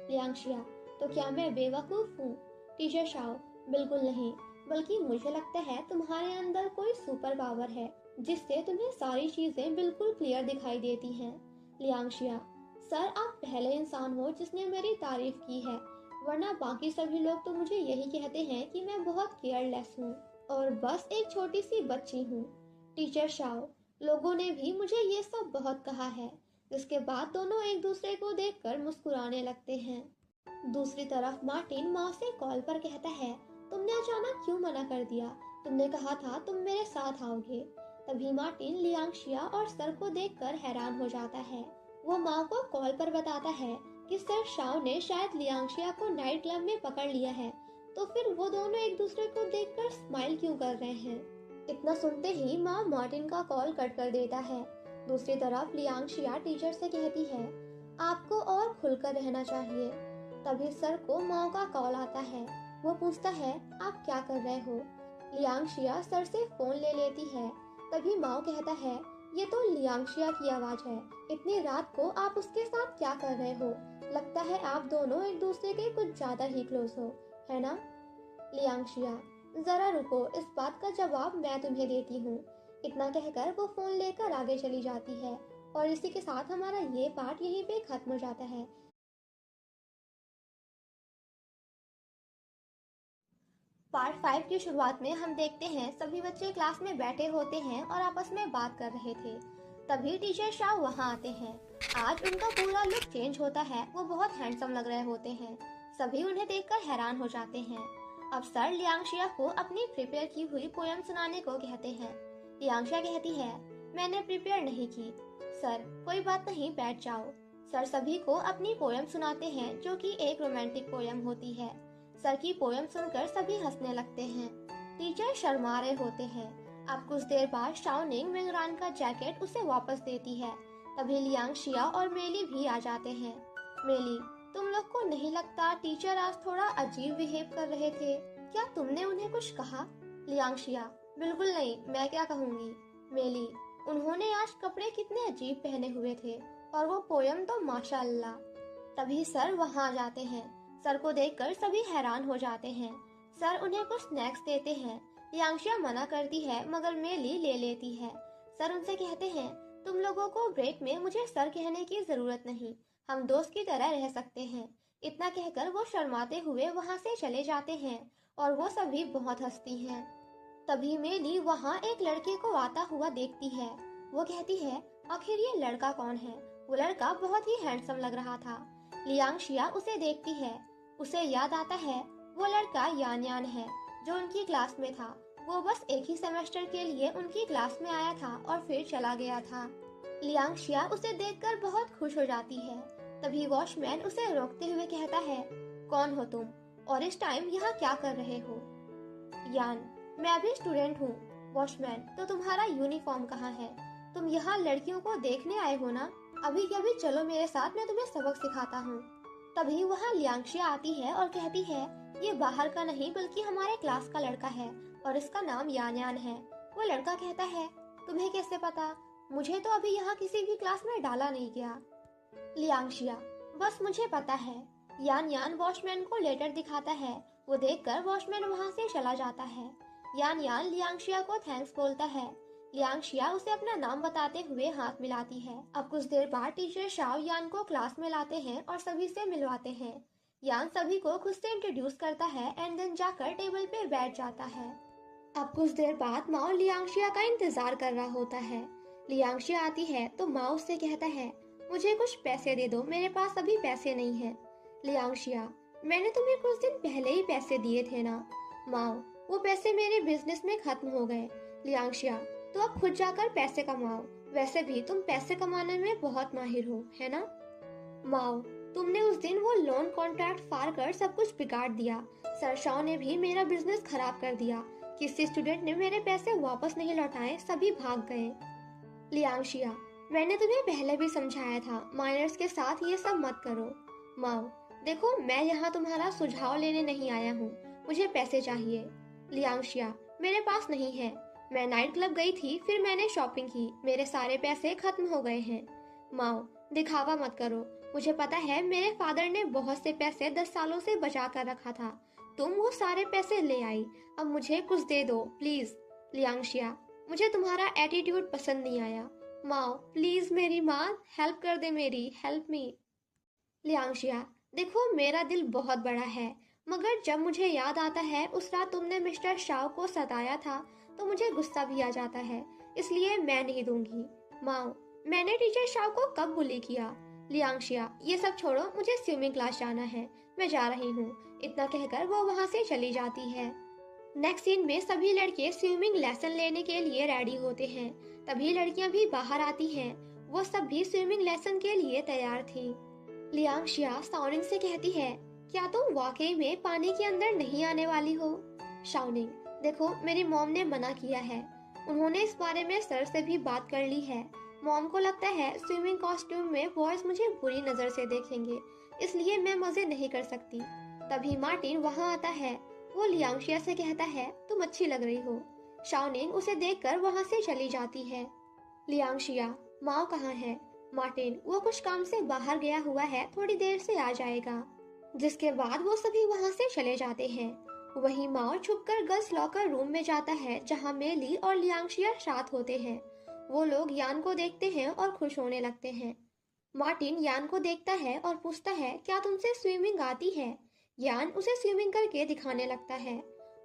लियांशिया: तो क्या मैं बेवकूफ हूँ? टीचर शाओ: बिल्कुल नहीं, बल्कि मुझे लगता है तुम्हारे अंदर कोई सुपर पावर है, जिससे तुम्हें सारी चीजें बिल्कुल क्लियर दिखाई देती हैं। लियांशिया: सर आप पहले इंसान हो जिसने मेरी तारीफ की है, वरना बाकी सभी लोग तो मुझे यही कहते हैं कि मैं बहुत केयरलेस हूँ और बस एक छोटी सी बच्ची हूँ। टीचर शाओ: लोगों ने भी मुझे ये सब बहुत कहा है। जिसके बाद दोनों एक दूसरे को देखकर मुस्कुराने लगते हैं। दूसरी तरफ मार्टिन माँ से कॉल पर कहता है, तुमने अचानक क्यों मना कर दिया? तुमने कहा था तुम मेरे साथ आओगे। तभी मार्टिन लियांशिया और सर को देखकर हैरान हो जाता है। वो माँ को कॉल पर बताता है कि सर शाओ ने शायद लियांशिया को नाइट क्लब में पकड़ लिया है, तो फिर वो दोनों एक दूसरे को देखकर स्माइल क्यों कर रहे हैं। इतना सुनते ही माँ मार्टिन का कॉल कट कर देता है। दूसरी तरफ लियांशिया टीचर से कहती है, आपको और खुलकर रहना चाहिए। तभी सर को माँ का कॉल आता है। वो पूछता है, आप क्या कर रहे हो? लियांशिया सर से फोन ले लेती है। तभी माओ कहता है, ये तो लियांशिया की आवाज है। इतनी रात को आप उसके साथ क्या कर रहे हो? लगता है आप दोनों एक दूसरे के कुछ ज्यादा ही क्लोज हो, है ना? लियांशिया: जरा रुको, इस बात का जवाब मैं तुम्हें देती हूँ। इतना कहकर वो फोन लेकर आगे चली जाती है और इसी के साथ हमारा ये पार्ट यहीं पे खत्म हो जाता है। पार्ट 5 की शुरुआत में हम देखते हैं सभी बच्चे क्लास में बैठे होते हैं और आपस में बात कर रहे थे। तभी टीचर शाह वहाँ आते हैं। आज उनका पूरा लुक चेंज होता है। वो बहुत हैंडसम लग रहे होते हैं। सभी उन्हें देखकर हैरान हो जाते हैं। अब सर लियांशिया को अपनी प्रिपेयर की हुई पोयम सुनाने को कहते हैं। लियांशिया कहती है, मैंने प्रिपेयर नहीं की। सर, कोई बात नहीं, बैठ जाओ। सर सभी को अपनी पोयम सुनाते हैं, जो कि एक रोमांटिक पोयम होती है। सर की पोयम सुनकर सभी हंसने लगते हैं। टीचर शर्मा रहे होते हैं। अब कुछ देर बाद शाओनिंग मैंगरान का जैकेट उसे वापस देती है। तभी लियांशिया और मेली भी आ जाते हैं। मेली, तुम लोग को नहीं लगता टीचर आज थोड़ा अजीब बिहेव कर रहे थे? क्या तुमने उन्हें कुछ कहा? लियांशिया: बिल्कुल नहीं, मैं क्या कहूँगी। मेली: उन्होंने आज कपड़े कितने अजीब पहने हुए थे, और वो पोयम तो माशाअल्लाह। तभी सर वहाँ आ जाते हैं। सर को देखकर सभी हैरान हो जाते हैं। सर उन्हें कुछ स्नैक्स देते हैं। लियांशिया मना करती है, मगर मेली ले लेती है। सर उनसे कहते हैं, तुम लोगों को ब्रेक में मुझे सर कहने की जरूरत नहीं, हम दोस्त की तरह रह सकते हैं। इतना कहकर वो शर्माते हुए वहाँ से चले जाते हैं और वो सभी बहुत हंसती हैं। तभी मेली वहाँ एक लड़के को आता हुआ देखती है। वो कहती है, आखिर ये लड़का कौन है? वो लड़का बहुत ही हैंडसम लग रहा था। लियांशिया उसे देखती है। उसे याद आता है वो लड़का यान यान है, जो उनकी क्लास में था। वो बस एक ही सेमेस्टर के लिए उनकी क्लास में आया था और फिर चला गया था। लियांशिया उसे देखकर बहुत खुश हो जाती है। तभी वॉचमैन उसे रोकते हुए कहता है, कौन हो तुम और इस टाइम यहाँ क्या कर रहे हो? यान: मैं भी स्टूडेंट हूँ। वॉचमैन, तो तुम्हारा यूनिफॉर्म कहाँ है? तुम यहाँ लड़कियों को देखने आए हो ना? अभी के अभी चलो मेरे साथ, मैं तुम्हें सबक सिखाता हूँ। तभी वहाँ लियांशिया आती है और कहती है, ये बाहर का नहीं बल्कि हमारे क्लास का लड़का है और इसका नाम यान यान है। वो लड़का कहता है, तुम्हें कैसे पता? मुझे तो अभी यहाँ किसी भी क्लास में डाला नहीं गया। लियांशिया, बस मुझे पता है। यान यान वॉचमैन को लेटर दिखाता है। वो देखकर वॉचमैन वहाँ से चला जाता है। यान यान लियांशिया को थैंक्स बोलता है। लियांशिया उसे अपना नाम बताते हुए हाथ मिलाती है। अब कुछ देर बाद टीचर शाओ यान को क्लास में लाते हैं और सभी से मिलवाते हैं। यान सभी को खुद से इंट्रोड्यूस करता है एंड देन जाकर टेबल पे बैठ जाता है। अब कुछ देर बाद माओ लियांशिया का इंतजार कर रहा होता है। लियांशिया आती है तो माओ उससे कहता है, मुझे कुछ पैसे दे दो, मेरे पास अभी पैसे नहीं है। लियांशिया, मैंने तुम्हें कुछ दिन पहले ही पैसे दिए थे ना। माओ, वो पैसे मेरे बिजनेस में खत्म हो गए। लियांशिया, तो अब खुद जाकर पैसे कमाओ, वैसे भी तुम पैसे कमाने में बहुत माहिर हो, है ना? माओ, तुमने उस दिन वो लोन कॉन्ट्रैक्ट फाड़ कर सब कुछ बिगाड़ दिया। सर शाओ ने भी मेरा बिजनेस खराब कर दिया। किसी स्टूडेंट ने मेरे पैसे वापस नहीं लौटाए, सभी भाग गए। लियांशिया, मैंने तुम्हें पहले भी समझाया था, माइनर्स के साथ ये सब मत करो। माओ, देखो मैं यहाँ तुम्हारा सुझाव लेने नहीं आया हूँ, मुझे पैसे चाहिए। लियांशिया, मेरे पास नहीं है, मैं नाइट क्लब गई थी, फिर मैंने शॉपिंग की, मेरे सारे पैसे खत्म हो गए हैं। माओ, दिखावा मत करो, मुझे पता है मेरे फादर ने बहुत से पैसे 10 सालों से बचा कर रखा था, तुम वो सारे पैसे ले आई, अब मुझे कुछ दे दो प्लीज। लियांशिया, मुझे तुम्हारा एटीट्यूड पसंद नहीं आया। माओ, प्लीज मेरी माँ, हेल्प कर दे मेरी, हेल्प मी। लियांशिया, देखो मेरा दिल बहुत बड़ा है, मगर जब मुझे याद आता है उस रात तुमने मिस्टर शाओ को सताया था तो मुझे गुस्सा भी आ जाता है, इसलिए मैं नहीं दूंगी। माओ, मैंने टीचर शाओ को कब बुली किया? लियांशिया, ये सब छोड़ो, मुझे स्विमिंग क्लास जाना है, मैं जा रही हूँ। इतना कहकर वो वहाँ से चली जाती है। नेक्स्ट सीन में सभी लड़के स्विमिंग लेसन लेने के लिए रेडी होते हैं। तभी लड़कियां भी बाहर आती हैं। वो सब भी स्विमिंग लेसन के लिए तैयार थी। लियांशिया शाओनिंग से कहती है, क्या तुम वाकई में पानी के अंदर नहीं आने वाली हो? शाओनिंग, देखो मेरी मॉम ने मना किया है, उन्होंने इस बारे में सर से भी बात कर ली है। मॉम को लगता है स्विमिंग कॉस्ट्यूम में बॉयज मुझे बुरी नजर से देखेंगे, इसलिए मैं मजे नहीं कर सकती। तभी मार्टिन वहाँ आता है। वो लियांशिया से कहता है, तुम अच्छी लग रही हो। शाओनिंग उसे देखकर वहाँ से चली जाती है। लियांशिया, माओ कहाँ है? मार्टिन, वो कुछ काम से बाहर गया हुआ है, थोड़ी देर से आ जाएगा। जिसके बाद वो सभी वहाँ से चले जाते हैं। वहीं माओ छुपकर गर्ल्स लॉकर रूम में जाता है जहाँ मेली और लियांशिया साथ होते हैं। वो लोग यान को देखते हैं और खुश होने लगते हैं। मार्टिन यान को देखता है और पूछता है, क्या तुमसे स्विमिंग आती है? यान उसे स्विमिंग करके दिखाने लगता है।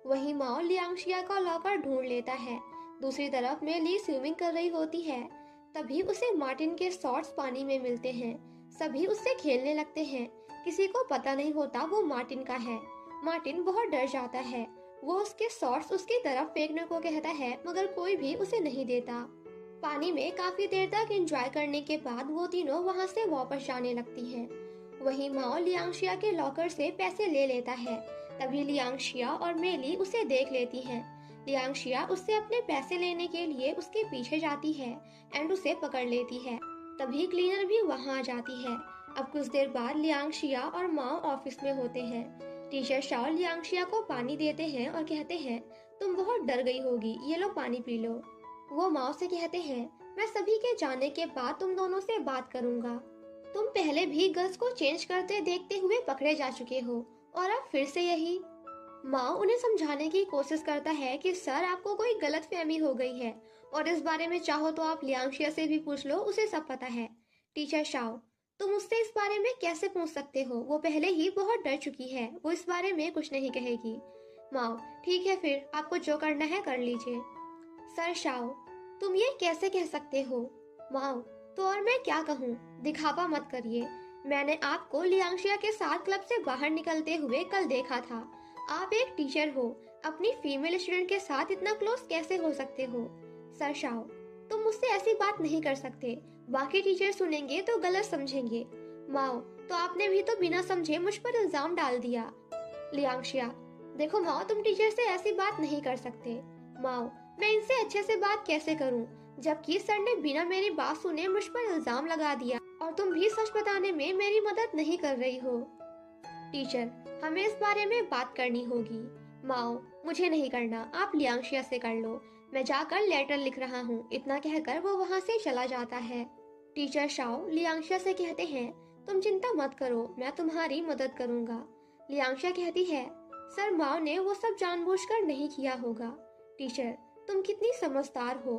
वहीं माओ लियांशिया का लॉकर ढूंढ लेता है। दूसरी तरफ मेली स्विमिंग कर रही होती है। तभी उसे मार्टिन के शॉर्ट्स पानी में मिलते हैं। सभी उससे खेलने लगते हैं। किसी को पता नहीं होता वो मार्टिन का है। मार्टिन बहुत डर जाता है। वो उसके शॉर्ट्स उसकी तरफ फेंकने को कहता है, मगर कोई भी उसे नहीं देता। पानी में काफी देर तक एंजॉय करने के बाद वो तीनों वहाँ से वापस जाने लगती हैं। वहीं माओ लियांशिया के लॉकर से पैसे ले लेता है। तभी लियांशिया और मेली उसे देख लेती हैं। लियांशिया उससे अपने पैसे लेने के लिए उसके पीछे जाती है एंड उसे पकड़ लेती है। तभी क्लीनर भी वहाँ आ जाती है। अब कुछ देर बाद लियांशिया और माओ ऑफिस में होते हैं। टीचर शाओ लियांशिया को पानी देते हैं और कहते हैं, तुम बहुत डर गई होगी, ये लो पानी पी लो। वो माओ से कहते हैं, मैं सभी के जाने के बाद तुम दोनों से बात करूंगा। तुम पहले भी गर्ल्स को चेंज करते देखते हुए पकड़े जा चुके हो और अब फिर से यही। माओ उन्हें समझाने की कोशिश करता है कि सर आपको कोई गलतफहमी हो गई है और इस बारे में चाहो तो आप लियांशिया से भी पूछ लो, उसे सब पता है। टीचर शाओ, तुम उससे इस बारे में कैसे पूछ सकते हो, वो पहले ही बहुत डर चुकी है, वो इस बारे में कुछ नहीं कहेगी। माओ, ठीक है फिर आपको जो करना है कर लीजिए। सर शाओ, तुम ये कैसे कह सकते हो? माओ, तो और मैं क्या कहूँ, दिखावा मत करिए। मैंने आपको लियांशिया के साथ क्लब से बाहर निकलते हुए कल देखा था। आप एक टीचर हो, अपनी फीमेल स्टूडेंट के साथ इतना क्लोज कैसे हो सकते हो? सर शाओ, तुम मुझसे ऐसी बात नहीं कर सकते, बाकी टीचर सुनेंगे तो गलत समझेंगे। माओ, तो आपने भी तो बिना समझे मुझ पर इल्जाम डाल दिया। लियांशिया, देखो माओ, तुम टीचर से ऐसी बात नहीं कर सकते। माओ, मैं इनसे अच्छे से बात कैसे करूं, जबकि सर ने बिना मेरी बात सुने मुझ पर इल्जाम लगा दिया और तुम भी सच बताने में मेरी मदद नहीं कर रही हो। टीचर, हमें इस बारे में बात करनी होगी। माओ, मुझे नहीं करना, आप लियांशिया से कर लो, मैं जाकर लेटर लिख रहा हूँ। इतना कहकर वो वहाँ से चला जाता है। टीचर शाओ लियांशिया से कहते हैं, तुम चिंता मत करो, मैं तुम्हारी मदद करूंगा। लियांशिया कहती है, सर माओ ने वो सब जानबूझकर नहीं किया होगा। टीचर, तुम कितनी समझदार हो।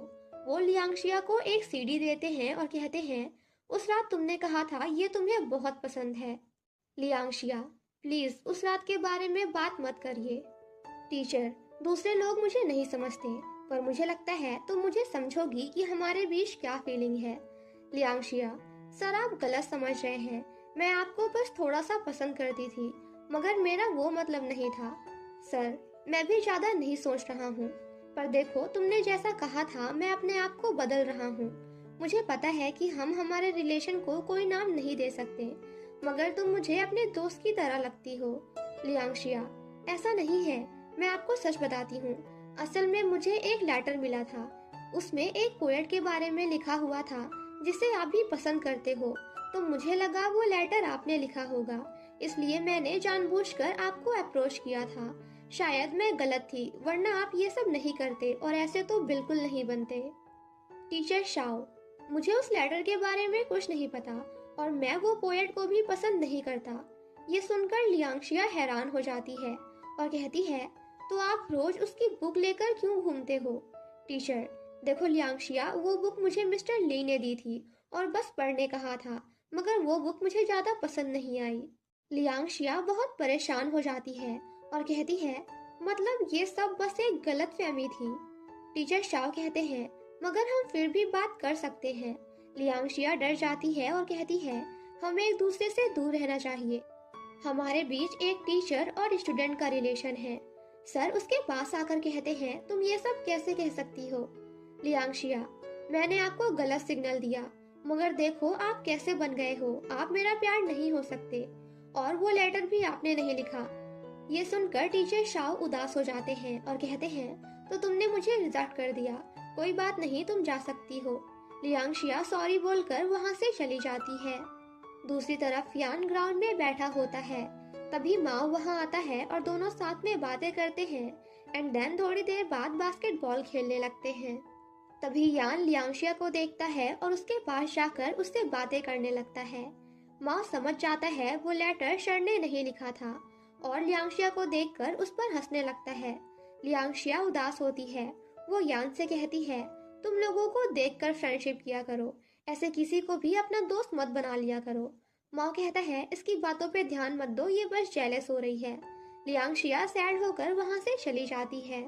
वो लियांशिया को एक सीडी देते हैं और कहते हैं, उस रात तुमने कहा था ये तुम्हें बहुत पसंद है। लियांशिया, प्लीज उस रात के बारे में बात मत करिए। टीचर, दूसरे लोग मुझे नहीं समझते, पर मुझे लगता है तुम मुझे समझोगी कि हमारे बीच क्या फीलिंग है। लियांशिया, सर आप गलत समझ रहे हैं, मैं आपको बस थोड़ा सा पसंद करती थी, मगर मेरा वो मतलब नहीं था। सर, मैं भी ज्यादा नहीं सोच रहा हूँ, पर देखो तुमने जैसा कहा था मैं अपने आप को बदल रहा हूँ। मुझे पता है कि हम हमारे रिलेशन को कोई नाम नहीं दे सकते, मगर तुम मुझे अपने दोस्त की तरह लगती हो। लियांशिया, ऐसा नहीं है, मैं आपको सच बताती हूँ। असल में मुझे एक लेटर मिला था, उसमें एक पोएट के बारे में लिखा हुआ था जिसे आप भी पसंद करते हो, तो मुझे लगा वो लेटर आपने लिखा होगा, इसलिए मैंने जानबूझकर आपको अप्रोच किया था। शायद मैं गलत थी, वरना आप ये सब नहीं करते और ऐसे तो बिल्कुल नहीं बनते। टीचर शाओ, मुझे उस लेटर के बारे में कुछ नहीं पता और मैं वो पोएट को भी पसंद नहीं करता। ये सुनकर लियांशिया हैरान हो जाती है और कहती है, तो आप रोज उसकी बुक लेकर क्यों घूमते हो? टीचर, देखो लियांशिया, वो बुक मुझे मिस्टर ली ने दी थी और बस पढ़ने कहा था, मगर वो बुक मुझे ज्यादा पसंद नहीं आई। लियांशिया बहुत परेशान हो जाती है और कहती है, मतलब ये सब बस एक गलतफहमी थी। टीचर शाओ कहते हैं, मगर हम फिर भी बात कर सकते हैं। लियांशिया डर जाती है और कहती है, हमें एक दूसरे से दूर रहना चाहिए, हमारे बीच एक टीचर और स्टूडेंट का रिलेशन है। सर उसके पास आकर कहते हैं, तुम ये सब कैसे कह सकती हो? लियांशिया, मैंने आपको गलत सिग्नल दिया, मगर देखो आप कैसे बन गए हो, आप मेरा प्यार नहीं हो सकते, और वो लेटर भी आपने नहीं लिखा। ये सुनकर टीचर शाओ उदास हो जाते हैं और कहते हैं, तो तुमने मुझे रिजेक्ट कर दिया, कोई बात नहीं, तुम जा सकती हो। लियांशिया सॉरी बोलकर वहाँ से चली जाती है। दूसरी तरफ यान ग्राउंड में बैठा होता है, तभी माओ वहाँ आता है और दोनों साथ में बातें करते हैं एंड देन थोड़ी देर बाद बास्केटबॉल खेलने लगते हैं। तभी यान लियांशिया को देखता है और उसके पास जाकर उससे बातें करने लगता है। माओ समझ जाता है वो लेटर सर ने नहीं लिखा था और लियांशिया को देखकर उस पर हंसने लगता है। लियांशिया उदास होती है, वो यान से कहती है, तुम लोगों को देखकर फ्रेंडशिप किया करो, ऐसे किसी को भी अपना दोस्त मत बना लिया करो। माओ कहता है, इसकी बातों पे ध्यान मत दो, ये बस जेलस हो रही है। लियांशिया सैड होकर वहाँ से चली जाती है।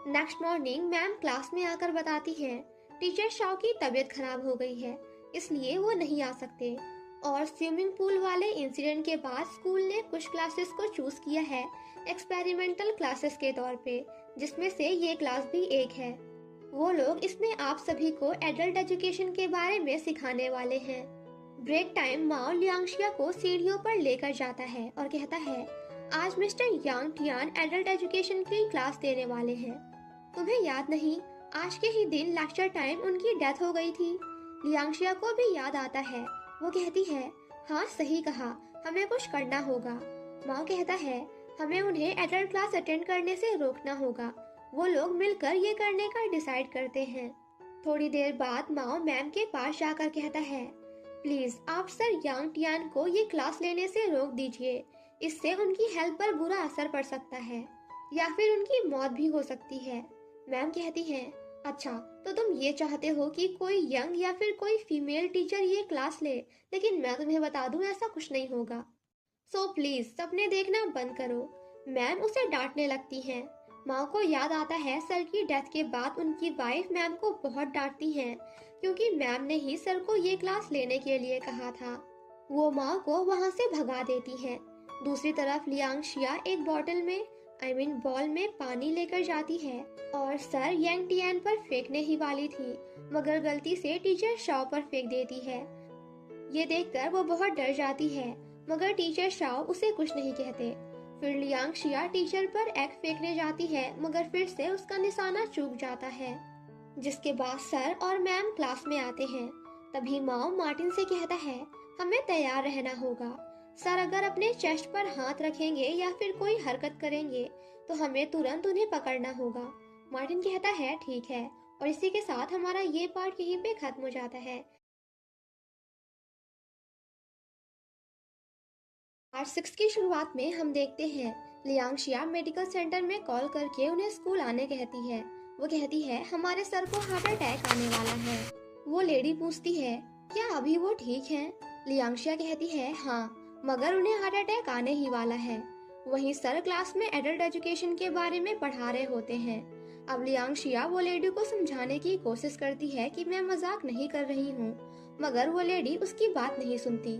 नेक्स्ट मॉर्निंग मैम क्लास में आकर बताती है, टीचर शाओ की तबीयत खराब हो गई है, इसलिए वो नहीं आ सकते, और स्विमिंग पूल वाले इंसिडेंट के बाद स्कूल ने कुछ क्लासेस को चूज किया है एक्सपेरिमेंटल क्लासेस के तौर पे, जिसमें से ये क्लास भी एक है। वो लोग इसमें आप सभी को एडल्ट एजुकेशन के बारे में सिखाने वाले हैं। ब्रेक टाइम माओ लियांशिया को सीढ़ियों पर लेकर जाता है और कहता है, आज मिस्टर यांग टियान एडल्ट एजुकेशन की क्लास देने वाले हैं। तुम्हें याद नहीं, आज के ही दिन लेक्चर टाइम उनकी डेथ हो गई थी। लियांशिया को भी याद आता है, वो कहती है, हाँ सही कहा, हमें कुछ करना होगा। माओ कहता है, हमें उन्हें एडल्ट क्लास अटेंड करने से रोकना होगा। वो लोग मिलकर ये करने का डिसाइड करते हैं। थोड़ी देर बाद माओ मैम के पास जाकर कहता है, प्लीज आप सर यांग टियान को ये क्लास लेने से रोक दीजिए, इससे उनकी हेल्थ पर बुरा असर पड़ सकता है या फिर उनकी मौत भी हो सकती है। मैम कहती है, अच्छा तो तुम ये चाहते हो कि कोई यंग या फिर कोई फीमेल टीचर ये क्लास ले, लेकिन मैं तुम्हें बता दूं ऐसा कुछ नहीं होगा, सो प्लीज सपने देखना बंद करो। मैम उसे डांटने लगती हैं। माँ को याद आता है सर की डेथ के बाद उनकी वाइफ मैम को बहुत डांटती हैं, क्योंकि मैम ने ही सर को ये क्लास लेने के लिए कहा था। वो माँ को वहाँ से भगा देती हैं। दूसरी तरफ लियांशिया एक बॉल में पानी लेकर जाती है और सर यांग टियान पर फेंकने ही वाली थी, मगर गलती से टीचर शाओ पर फेंक देती है। ये देखकर वो बहुत डर जाती है, मगर टीचर शाओ उसे कुछ नहीं कहते। फिर लियांग शिया टीचर पर एग फेंकने जाती है मगर फिर से उसका निशाना चूक जाता है, जिसके बाद सर और मैम क्लास में आते हैं। तभी माओ मार्टिन से कहता है हमें तैयार रहना होगा। सर अगर अपने चेस्ट पर हाथ रखेंगे या फिर कोई हरकत करेंगे तो हमें तुरंत उन्हें पकड़ना होगा। मार्टिन कहता है ठीक है, और इसी के साथ हमारा ये पार्ट यहीं पे खत्म हो जाता है। पार्ट 6 की शुरुआत में हम देखते हैं लियांग शिया मेडिकल सेंटर में कॉल करके उन्हें स्कूल आने कहती है। वो कहती है हमारे सर को हार्ट अटैक आने वाला है। वो लेडी पूछती है क्या अभी वो ठीक हैं? लियांग शिया कहती है हाँ, मगर उन्हें हार्ट अटैक आने ही वाला है। वहीं सर क्लास में एडल्ट एजुकेशन के बारे में पढ़ा रहे होते हैं। अब लियांग शिया वो लेडी को समझाने की कोशिश करती है कि मैं मजाक नहीं कर रही हूँ, मगर वो लेडी उसकी बात नहीं सुनती।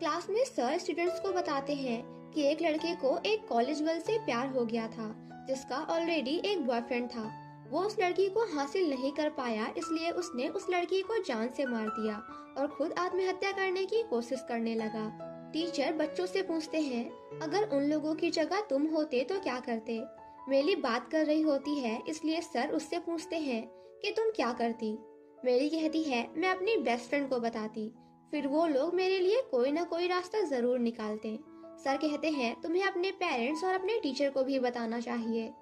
क्लास में सर स्टूडेंट्स को बताते हैं कि एक लड़के को एक कॉलेज गर्ल से प्यार हो गया था जिसका ऑलरेडी एक बॉयफ्रेंड था। वो उस लड़की को हासिल नहीं कर पाया, इसलिए उसने उस लड़की को जान से मार दिया और खुद आत्महत्या करने की कोशिश करने लगा। टीचर बच्चों से पूछते हैं अगर उन लोगों की जगह तुम होते तो क्या करते? मेली बात कर रही होती है, इसलिए सर उससे पूछते हैं कि तुम क्या करती? मेली कहती है मैं अपनी बेस्ट फ्रेंड को बताती, फिर वो लोग मेरे लिए कोई ना कोई रास्ता जरूर निकालते। सर कहते हैं तुम्हें अपने पेरेंट्स और अपने टीचर को भी बताना चाहिए।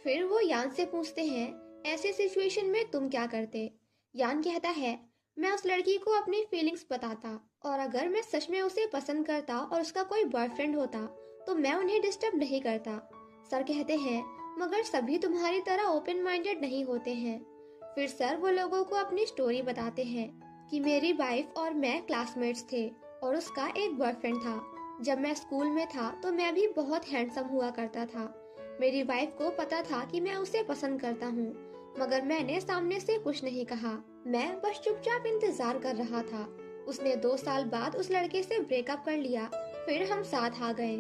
फिर वो यान से पूछते हैं ऐसे सिचुएशन में तुम क्या करते? यान कहता है मैं उस लड़की को अपनी फीलिंग्स बताता, और अगर मैं सच में उसे पसंद करता और उसका कोई बॉयफ्रेंड होता तो मैं उन्हें डिस्टर्ब नहीं करता। सर कहते हैं मगर सभी तुम्हारी तरह ओपन माइंडेड नहीं होते हैं। फिर सर वो लोगों को अपनी स्टोरी बताते हैं कि मेरी वाइफ और मैं क्लासमेट्स थे और उसका एक बॉयफ्रेंड था। जब मैं स्कूल में था तो मैं भी बहुत हैंडसम हुआ करता था। मेरी वाइफ को पता था कि मैं उसे पसंद करता हूँ, मगर मैंने सामने से कुछ नहीं कहा। मैं बस चुपचाप इंतजार कर रहा था। उसने 2 साल बाद उस लड़के से ब्रेकअप कर लिया, फिर हम साथ आ गए।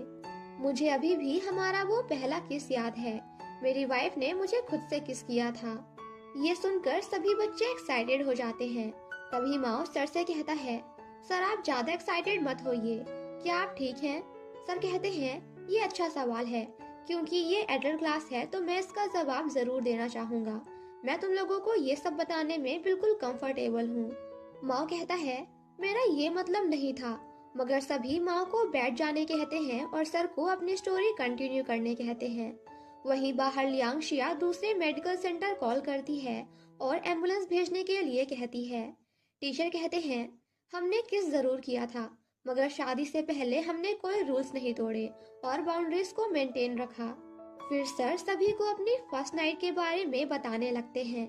मुझे अभी भी हमारा वो पहला किस याद है। मेरी वाइफ ने मुझे खुद से किस किया था। ये सुनकर सभी बच्चे एक्साइटेड हो जाते हैं। तभी माओ सर से कहता है सर आप ज्यादा एक्साइटेड मत होइए, क्या आप ठीक हैं? सर कहते हैं ये अच्छा सवाल है, क्योंकि ये एडल्ट क्लास है तो मैं इसका जवाब जरूर देना चाहूँगा। मैं तुम लोगों को ये सब बताने में बिल्कुल कंफर्टेबल हूँ। माओ कहता है मेरा ये मतलब नहीं था, मगर सभी माओ को बैठ जाने कहते हैं और सर को अपनी स्टोरी कंटिन्यू करने कहते हैं। वहीं बाहर लियांग शिया दूसरे मेडिकल सेंटर कॉल करती है और एम्बुलेंस भेजने के लिए कहती है। टीचर कहते हैं हमने किस जरूर किया था, मगर शादी से पहले हमने कोई रूल्स नहीं तोड़े और बाउंड्रीज को मेंटेन रखा। फिर सर सभी को अपनी फर्स्ट नाइट के बारे में बताने लगते हैं।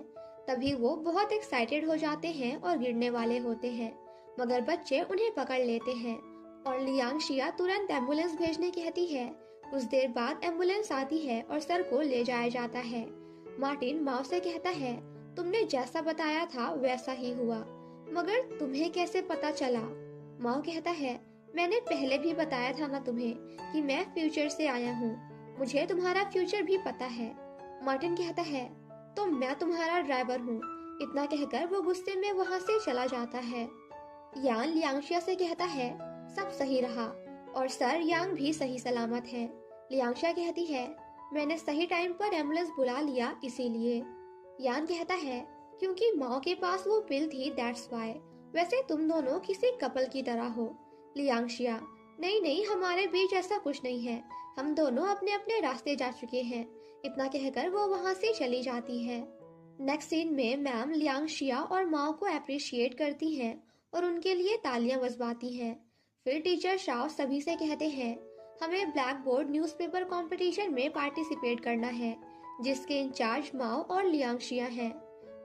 तभी वो बहुत एक्साइटेड हो जाते हैं और गिरने वाले होते हैं, मगर बच्चे उन्हें पकड़ लेते हैं और लियांग शिया तुरंत एम्बुलेंस भेजने कहती है। कुछ देर बाद एम्बुलेंस आती है और सर को ले जाया जाता है। मार्टिन माओ से कहता है तुमने जैसा बताया था वैसा ही हुआ, मगर तुम्हें कैसे पता चला? माओ कहता है मैंने पहले भी बताया था ना तुम्हें कि मैं फ्यूचर से आया हूँ, मुझे तुम्हारा फ्यूचर भी पता है। मार्टिन कहता है तो मैं तुम्हारा ड्राइवर हूँ। इतना कहकर वो गुस्से में वहाँ से चला जाता है। यान लियांगशिया से कहता है सब सही रहा और सर यांग भी सही सलामत है। लियांगशिया कहती है मैंने सही टाइम पर एम्बुलेंस बुला लिया इसीलिए। यान कहता है क्योंकि माँ के पास वो पिल थी, दैट्स वाई। वैसे तुम दोनों किसी कपल की तरह हो। लियांगशिया नहीं नहीं, हमारे बीच ऐसा कुछ नहीं है, हम दोनों अपने अपने रास्ते जा चुके हैं। इतना कहकर वो वहाँ से चली जाती है। नेक्स्ट सीन में मैम लियांगशिया और माओ को अप्रिशिएट करती हैं और उनके लिए तालियां बजवाती हैं। फिर टीचर शाओ सभी से कहते हैं हमें ब्लैक बोर्ड न्यूज़पेपर कंपटीशन में पार्टिसिपेट करना है, जिसके इंचार्ज माओ और लियांगशिया हैं।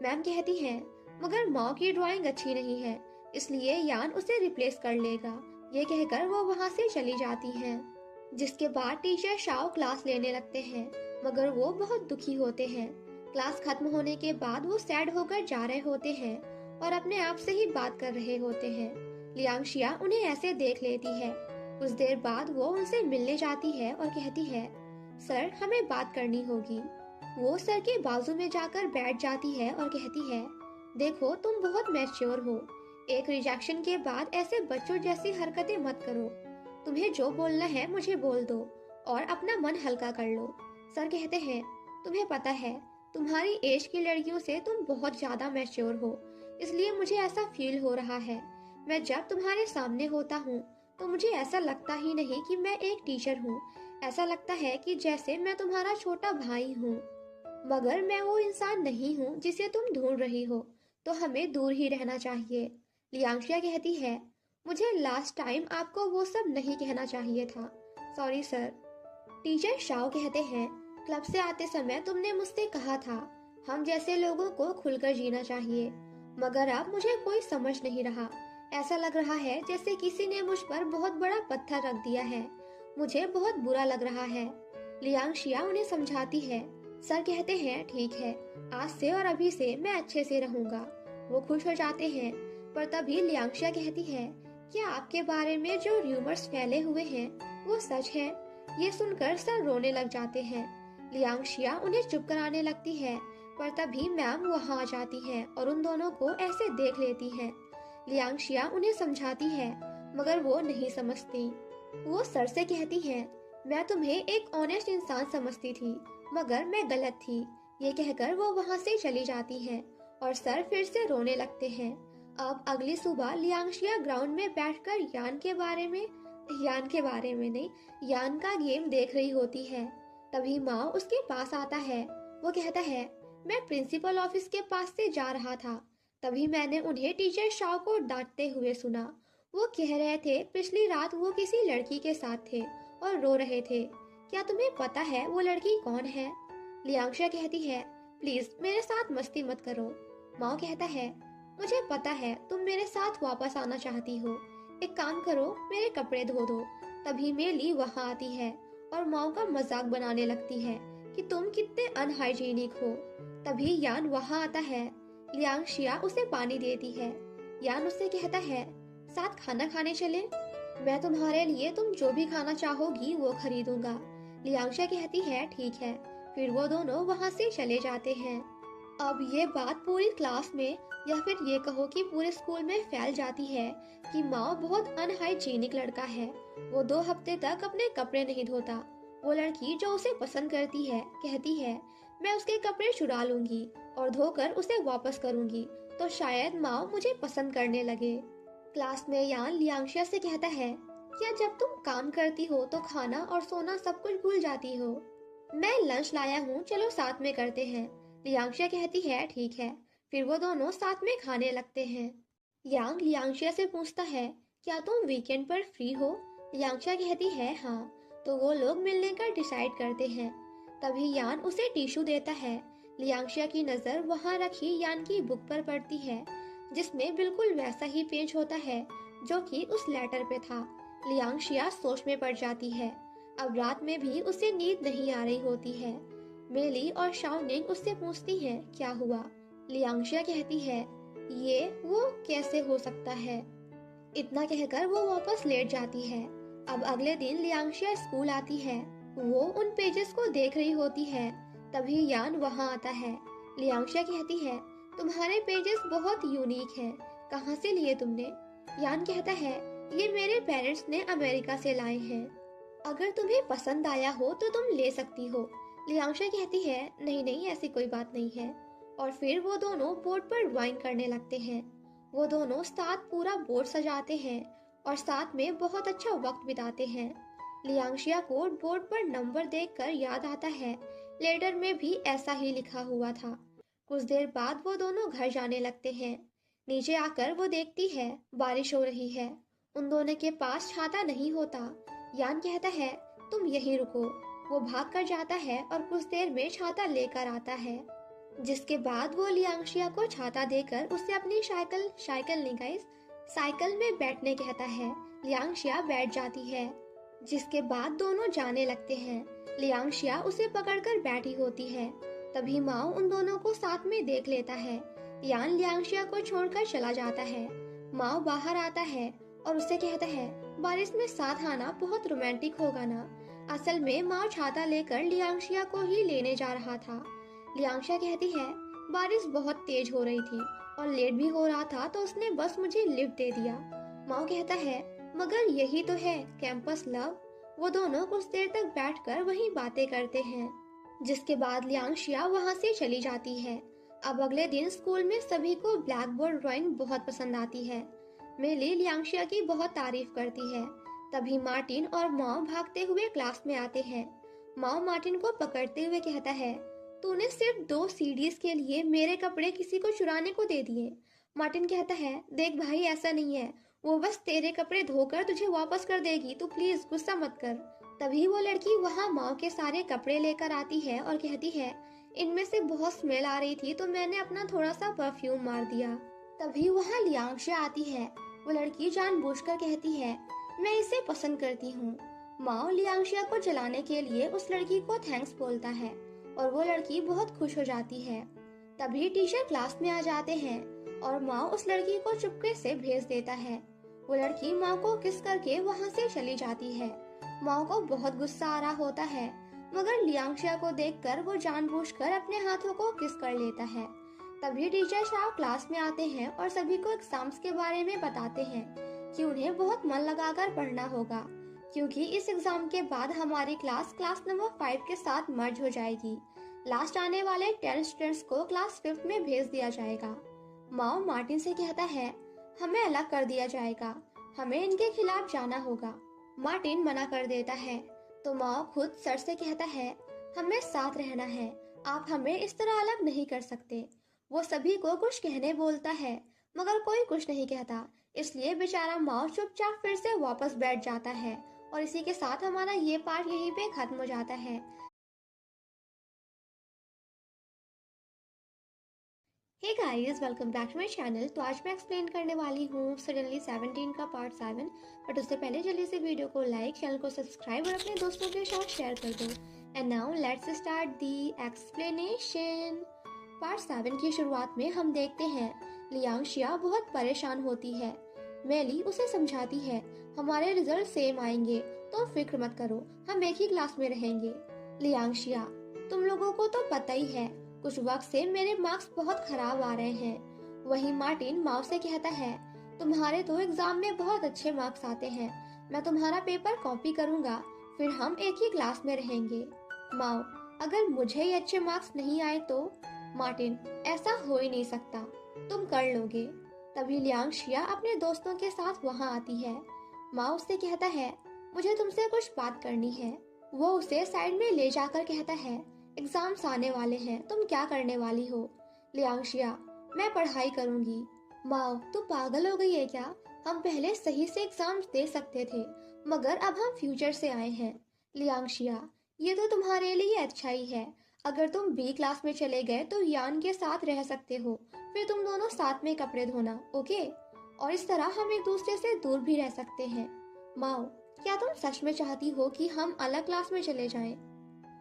मैम कहती हैं मगर माओ की ड्राइंग अच्छी नहीं है, इसलिए यान उसे रिप्लेस कर लेगा। ये कहकर वो वहाँ से चली जाती हैं। जिसके बाद टीचर शाओ क्लास लेने लगते हैं, मगर वो बहुत दुखी होते हैं। क्लास खत्म होने के बाद वो सैड होकर जा रहे होते हैं और अपने आप से ही बात कर रहे होते हैं। लियांगशिया उन्हें ऐसे देख लेती है। कुछ देर बाद वो उनसे मिलने जाती है और कहती है सर हमें बात करनी होगी। वो सर के बाजू में जाकर बैठ जाती है और कहती है देखो तुम बहुत मैच्योर हो, एक रिजेक्शन के बाद ऐसे बच्चों जैसी हरकतें मत करो। तुम्हें जो बोलना है मुझे बोल दो और अपना मन हल्का कर लो। सर कहते हैं, तुम्हें पता है, तुम्हारी एज की लड़कियों से तुम बहुत ज्यादा मैच्योर हो, इसलिए मुझे ऐसा फील हो रहा है। मैं जब तुम्हारे सामने होता हूँ तो मुझे ऐसा लगता ही नहीं कि मैं एक टीचर हूँ। ऐसा लगता है कि जैसे मैं तुम्हारा छोटा भाई हूँ। मगर मैं वो इंसान नहीं हूँ जिसे तुम ढूंढ रही हो, तो हमें दूर ही रहना चाहिए। लियांशिया कहती है, मुझे लास्ट टाइम आपको वो सब नहीं कहना चाहिए था। Sorry sir. टीचर शाओ कहते हैं, क्लब से आते समय तुमने मुझसे कहा था हम जैसे लोगों को खुलकर जीना चाहिए, मगर अब मुझे कोई समझ नहीं रहा। ऐसा लग रहा है जैसे किसी ने मुझ पर बहुत बड़ा पत्थर रख दिया है। मुझे बहुत बुरा लग रहा है। लियांशिया उन्हें समझाती है। सर कहते हैं, ठीक है, आज से और अभी से मैं अच्छे से रहूंगा। वो खुश हो जाते हैं, पर तभी लियांशिया कहती है, क्या आपके बारे में जो र्यूमर्स फैले हुए हैं वो सच है? ये सुनकर सर रोने लग जाते हैं। लियांशिया उन्हें चुप कराने लगती है, पर तभी मैम वहां आ जाती है और उन दोनों को ऐसे देख लेती है। लियांशिया उन्हें समझाती है, मगर वो नहीं समझती। वो सर से कहती है, मैं तुम्हें एक ऑनेस्ट इंसान समझती थी, मगर मैं गलत थी। ये कहकर वो वहां से चली जाती है और सर फिर से रोने लगते हैं। अब अगली सुबह लियांशिया ग्राउंड में बैठकर यान के बारे में नहीं, यान का गेम देख रही होती है। तभी माँ उसके पास आता है। वो कहता है, मैं प्रिंसिपल ऑफिस के पास से जा रहा था, तभी मैंने उन्हें टीचर शाओ को डांटते हुए सुना। वो कह रहे थे पिछली रात वो किसी लड़की के साथ थे और रो रहे थे। क्या तुम्हें पता है वो लड़की कौन है? लियांशिया कहती है, प्लीज मेरे साथ मस्ती मत करो। माओ कहता है, मुझे पता है तुम मेरे साथ वापस आना चाहती हो। एक काम करो, मेरे कपड़े धो दो। तभी मेली वहां आती है और माओ का मजाक बनाने लगती है कि तुम कितने अनहाइजीनिक हो। तभी यान वहां आता है। लियांशिया उसे पानी देती है। यान उससे कहता है, साथ खाना खाने चले? मैं तुम्हारे लिए तुम जो भी खाना चाहोगी वो खरीदूंगा। लियांशिया कहती है, ठीक है। फिर वो दोनों वहां से चले जाते हैं। अब ये बात पूरी क्लास में, या फिर ये कहो कि पूरे स्कूल में फैल जाती है कि माओ बहुत अनहाइजीनिक लड़का है। वो 2 हफ्ते तक अपने कपड़े नहीं धोता। वो लड़की जो उसे पसंद करती है कहती है, मैं उसके कपड़े चुरा लूंगी और धोकर उसे वापस करूंगी, तो शायद माओ मुझे पसंद करने लगे। क्लास में यान लियांशिया से कहता है, क्या जब तुम काम करती हो तो खाना और सोना सब कुछ भूल जाती हो? मैं लंच लाया हूँ, चलो साथ में करते हैं। लियांशिया कहती है, ठीक है। फिर वो दोनों साथ में खाने लगते हैं। यांग लियांशिया से पूछता है, क्या तुम वीकेंड पर फ्री हो? लियांशिया कहती है, हाँ। तो वो लोग मिलने का डिसाइड करते हैं। तभी यान उसे टिश्यू देता है। लियांशिया की नजर वहां रखी यान की बुक पर पड़ती है, जिसमें बिल्कुल वैसा ही पेज होता है जो कि उस लेटर पे था। लियांशिया सोच में पड़ जाती है। अब रात में भी उसे नींद नहीं आ रही होती है। मेली और शाओनिंग उससे पूछती हैं, क्या हुआ? लियांशिया कहती है, ये वो कैसे हो सकता है? इतना कहकर वो वापस लेट जाती है। अब अगले दिन लियांशिया स्कूल आती है। वो उन पेजेस को देख रही होती है। तभी यान वहां आता है। लियांशिया कहती है, तुम्हारे पेजेस बहुत यूनिक हैं, कहाँ से लिए तुमने? यान कहता है, ये मेरे पेरेंट्स ने अमेरिका से लाए हैं। अगर तुम्हें पसंद आया हो तो तुम ले सकती हो। लियांशिया कहती है, नहीं नहीं, ऐसी कोई बात नहीं है। और फिर वो दोनों बोर्ड पर ड्राइंग करने लगते हैं। वो दोनों साथ पूरा बोर्ड सजाते हैं और साथ में बहुत अच्छा वक्त बिताते हैं। लियांशिया को बोर्ड पर नंबर देखकर याद आता है, लेटर में भी ऐसा ही लिखा हुआ था। कुछ देर बाद वो दोनों घर जाने लगते हैं। नीचे आकर वो देखती है बारिश हो रही है। उन दोनों के पास छाता नहीं होता। यान कहता है, तुम यहीं रुको। वो भाग कर जाता है और कुछ देर में छाता लेकर आता है, जिसके बाद वो लियांशिया को छाता देकर उसे अपनी साइकिल में बैठने कहता है। लियांशिया बैठ जाती है, जिसके बाद दोनों जाने लगते हैं। लियांशिया उसे पकड़कर बैठी होती है। तभी माओ उन दोनों को साथ में देख लेता है। यान लियांशिया को छोड़कर चला जाता है। माओ बाहर आता है और उसे कहता है, बारिश में साथ आना बहुत रोमांटिक होगा ना? असल में माओ छाता लेकर लियांशिया को ही लेने जा रहा था। लियांशिया कहती है, बारिश बहुत तेज हो रही थी और लेट भी हो रहा था, तो उसने बस मुझे लिफ्ट दे दिया। माओ कहता है, मगर यही तो है कैंपस लव। वो दोनों कुछ देर तक बैठकर वहीं बातें करते हैं, जिसके बाद लियांशिया वहां से चली जाती है। अब अगले दिन स्कूल में सभी को ब्लैक बोर्ड ड्राइंग बहुत पसंद आती है। मेली लियांशिया की बहुत तारीफ करती है। तभी मार्टिन और माओ भागते हुए क्लास में आते हैं। माओ मार्टिन को पकड़ते हुए कहता है, तूने सिर्फ 2 सीडीज के लिए मेरे कपड़े किसी को चुराने को दे दिए। मार्टिन कहता है, देख भाई, ऐसा नहीं है, वो बस तेरे कपड़े धोकर तुझे वापस कर देगी, तू प्लीज गुस्सा मत कर। तभी वो लड़की वहाँ माओ के सारे कपड़े लेकर आती है और कहती है, इनमें से बहुत स्मेल आ रही थी तो मैंने अपना थोड़ा सा परफ्यूम मार दिया। तभी वहाँ लियांशिया आती है। वो लड़की जानबूझकर कहती है, मैं इसे पसंद करती हूँ। माओ लियांशिया को जलाने के लिए उस लड़की को थैंक्स बोलता है और वो लड़की बहुत खुश हो जाती है। तभी टीचर क्लास में आ जाते हैं और माओ उस लड़की को चुपके से भेज देता है। वो लड़की माओ को किस करके वहाँ से चली जाती है। माओ को बहुत गुस्सा आ रहा होता है, मगर लियांशिया को देखकर वो जानबूझकर अपने हाथों को किस कर लेता है। तभी टीचर शाओ क्लास में आते हैं और सभी को एग्जाम्स के बारे में बताते हैं कि उन्हें बहुत मन लगाकर पढ़ना होगा, क्योंकि इस एग्जाम के बाद हमारी क्लास नंबर 5 के साथ मर्ज हो जाएगी। लास्ट आने वाले 10 स्टूडेंट्स को क्लास 5 में भेज दिया जाएगा। माओ मार्टिन से कहता है, हमें अलग कर दिया जाएगा, हमें इनके खिलाफ जाना होगा। मार्टिन मना कर देता है तो माओ खुद सर से कहता है, हमें साथ रहना है, आप हमें इस तरह अलग नहीं कर सकते। वो सभी को कुछ कहने बोलता है, मगर कोई कुछ नहीं कहता, इसलिए बेचारा माओ चुपचाप फिर से वापस बैठ जाता है। और इसी के साथ हमारा ये पार्ट यहीं पे खत्म हो जाता है। Hey guys, welcome back to my channel. तो आज मैं एक्सप्लेन करने वाली हूँ सडनली 17 का पार्ट 7। बट उससे पहले जल्दी से वीडियो को लाइक, चैनल को सब्सक्राइब और अपने दोस्तों के साथ शेयर कर दो। And now let's start the explanation. Part 7 की शुरुआत में हम देखते हैं लियांशिया बहुत परेशान होती है। मेली उसे समझाती है, हमारे रिजल्ट सेम आएंगे तो फिक्र मत करो, हम एक ही क्लास में रहेंगे। लियांशिया, तुम लोगों को तो पता ही है, कुछ वक्त से मेरे मार्क्स बहुत खराब आ रहे हैं। वहीं मार्टिन माओ से कहता है, तुम्हारे तो एग्जाम में बहुत अच्छे मार्क्स आते हैं, मैं तुम्हारा पेपर कॉपी करूंगा, फिर हम एक ही क्लास में रहेंगे। माओ, अगर मुझे ही अच्छे मार्क्स नहीं आए तो? मार्टिन, ऐसा हो ही नहीं सकता, तुम कर लोगे। तभी लियांशिया अपने दोस्तों के साथ वहाँ आती है। माओ उससे कहता है, मुझे तुमसे कुछ बात करनी है। वो उसे साइड में ले जाकर कहता है, एग्जाम्स आने वाले हैं, तुम क्या करने वाली हो? लियांशिया, मैं पढ़ाई करूंगी। माओ, तू पागल हो गई है क्या? हम पहले सही से एग्जाम्स दे सकते थे, मगर अब हम फ्यूचर से आए हैं। लियांशिया, ये तो तुम्हारे लिए अच्छा ही है, अगर तुम बी क्लास में चले गए तो यान के साथ रह सकते हो, फिर तुम दोनों साथ में कपड़े धोना, ओके? और इस तरह हम एक दूसरे से दूर भी रह सकते हैं। माओ, क्या तुम सच में चाहती हो कि हम अलग क्लास में चले जाएं?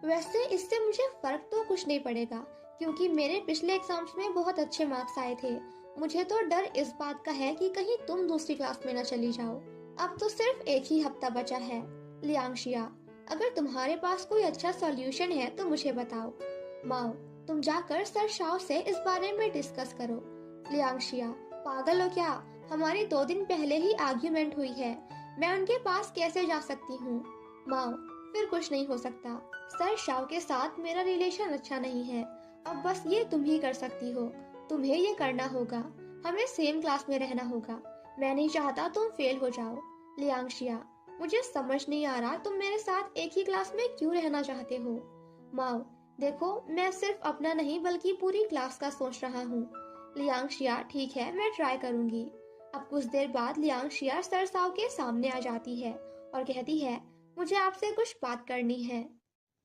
वैसे इससे मुझे फर्क तो कुछ नहीं पड़ेगा, क्योंकि मेरे पिछले एग्जाम्स में बहुत अच्छे मार्क्स आए थे। मुझे तो डर इस बात का है कि कहीं तुम दूसरी क्लास में न चली जाओ। अब तो सिर्फ एक ही हफ्ता बचा है। लियांशिया, अगर तुम्हारे पास कोई अच्छा सॉल्यूशन है तो मुझे बताओ। माओ, तुम जाकर सर शाओ से इस बारे में डिस्कस करो। लियांशिया, पागल हो क्या? हमारी 2 दिन पहले ही आर्ग्यूमेंट हुई है, मैं उनके पास कैसे जा सकती हूँ? माओ, फिर कुछ नहीं हो सकता, सर शाओ के साथ मेरा रिलेशन अच्छा नहीं है, अब बस ये तुम ही कर सकती हो, तुम्हें ये करना होगा, हमें सेम क्लास में रहना होगा, मैं नहीं चाहता तुम फेल हो जाओ। लियांशिया, मुझे समझ नहीं आ रहा तुम मेरे साथ एक ही क्लास में क्यों रहना चाहते हो? माओ, देखो, मैं सिर्फ अपना नहीं बल्कि पूरी क्लास का सोच रहा हूँ। लियांशिया, ठीक है, मैं ट्राई करूंगी। अब कुछ देर बाद लियांशिया सर शाओ के सामने आ जाती है और कहती है, मुझे आपसे कुछ बात करनी है।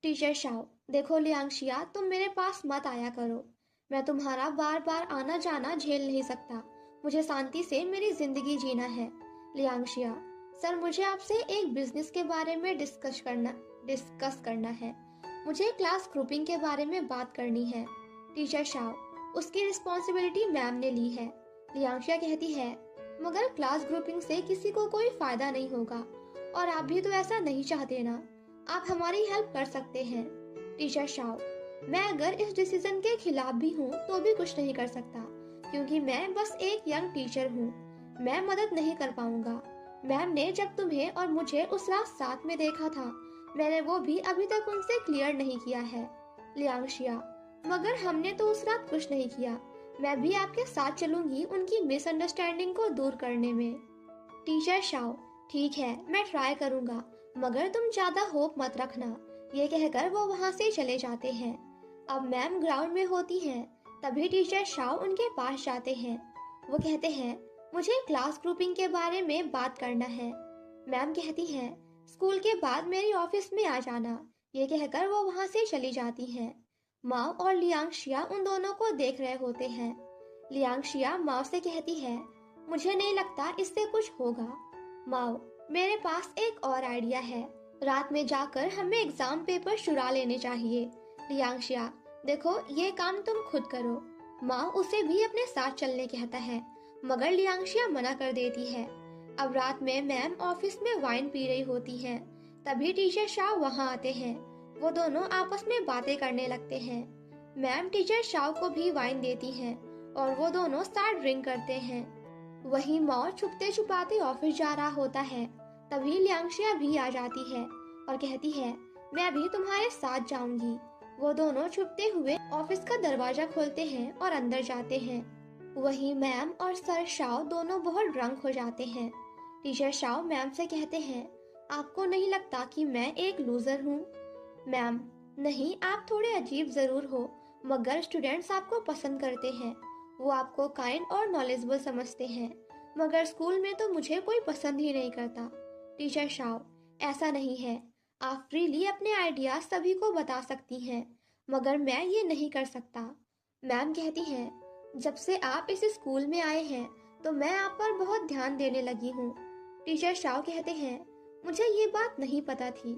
टीचर शाओ, देखो लियांशिया, तुम मेरे पास मत आया करो, मैं तुम्हारा बार बार आना जाना झेल नहीं सकता, मुझे शांति से मेरी जिंदगी जीना है। लियांशिया, सर, मुझे आपसे एक बिजनेस के बारे में डिस्कस करना है, मुझे क्लास ग्रुपिंग के बारे में बात करनी है। टीचर शाओ, उसकी रिस्पॉन्सिबिलिटी मैम ने ली है। लियांशिया कहती है, मगर क्लास ग्रुपिंग से किसी को कोई फायदा नहीं होगा, और आप भी तो ऐसा नहीं चाहते ना, आप हमारी हेल्प कर सकते हैं। टीचर शाओ, मैं अगर इस डिसीजन के खिलाफ भी हूँ तो भी कुछ नहीं कर सकता, क्योंकि मैं बस एक यंग टीचर हूँ, मैं मदद नहीं कर पाऊंगा। मैम ने जब तुम्हें और मुझे उस रात साथ में देखा था, मैंने वो भी अभी तक उनसे क्लियर नहीं किया है। लियांशिया, मगर हमने तो उस रात कुछ नहीं किया। मैं भी आपके साथ चलूंगी उनकी मिसअंडरस्टैंडिंग को दूर करने में। टीचर शाओ, ठीक है, मैं ट्राई करूंगा, मगर तुम ज्यादा होप मत रखना। ये कहकर वो वहां से चले जाते हैं। अब मैम ग्राउंड में होती हैं, तभी टीचर शाओ उनके पास जाते हैं। वो कहते हैं, मुझे क्लास ग्रुपिंग के बारे में बात करना है। मैम कहती हैं, स्कूल के बाद मेरी ऑफिस में आ जाना। ये कहकर वो वहां से चली जाती हैं। माओ और लियांगशिया उन दोनों को देख रहे होते हैं। लियांगशिया माओ से कहती है, मुझे नहीं लगता इससे कुछ होगा। माओ, मेरे पास एक और आइडिया है। रात में जाकर हमें एग्जाम पेपर चुरा लेने चाहिए। लियांगशिया, देखो ये काम तुम खुद करो। माओ उसे भी अपने साथ चलने कहता है, मगर लियांगशिया मना कर देती है। अब रात में मैम ऑफिस में वाइन पी रही होती हैं। तभी टीचर शाओ वहां आते हैं। वो दोनों आपस में बातें करने लगते हैं। मैम टीचर शाओ को भी वाइन देती हैं और वो दोनों साथ ड्रिंक करते हैं। वहीं माओ छुपते छुपाते ऑफिस जा रहा होता है। तभी लियांगशिया भी आ जाती है और कहती है, मैं भी तुम्हारे साथ जाऊंगी। वो दोनों छुपते हुए ऑफिस का दरवाजा खोलते हैं और अंदर जाते हैं। वहीं मैम और सर शाओ दोनों बहुत ड्रंक हो जाते हैं। टीचर शाओ मैम से कहते हैं, आपको नहीं लगता कि मैं एक लूजर हूँ? मैम, नहीं, आप थोड़े अजीब जरूर हो, मगर स्टूडेंट्स आपको पसंद करते हैं। वो आपको काइंड और नॉलेजेबल समझते हैं, मगर स्कूल में तो मुझे कोई पसंद ही नहीं करता। टीचर शाओ, ऐसा नहीं है, आप फ्रीली अपने आइडियाज सभी को बता सकती हैं, मगर मैं ये नहीं कर सकता। मैम कहती हैं, जब से आप इस स्कूल में आए हैं तो मैं आप पर बहुत ध्यान देने लगी हूँ। टीचर शाओ कहते हैं, मुझे ये बात नहीं पता थी।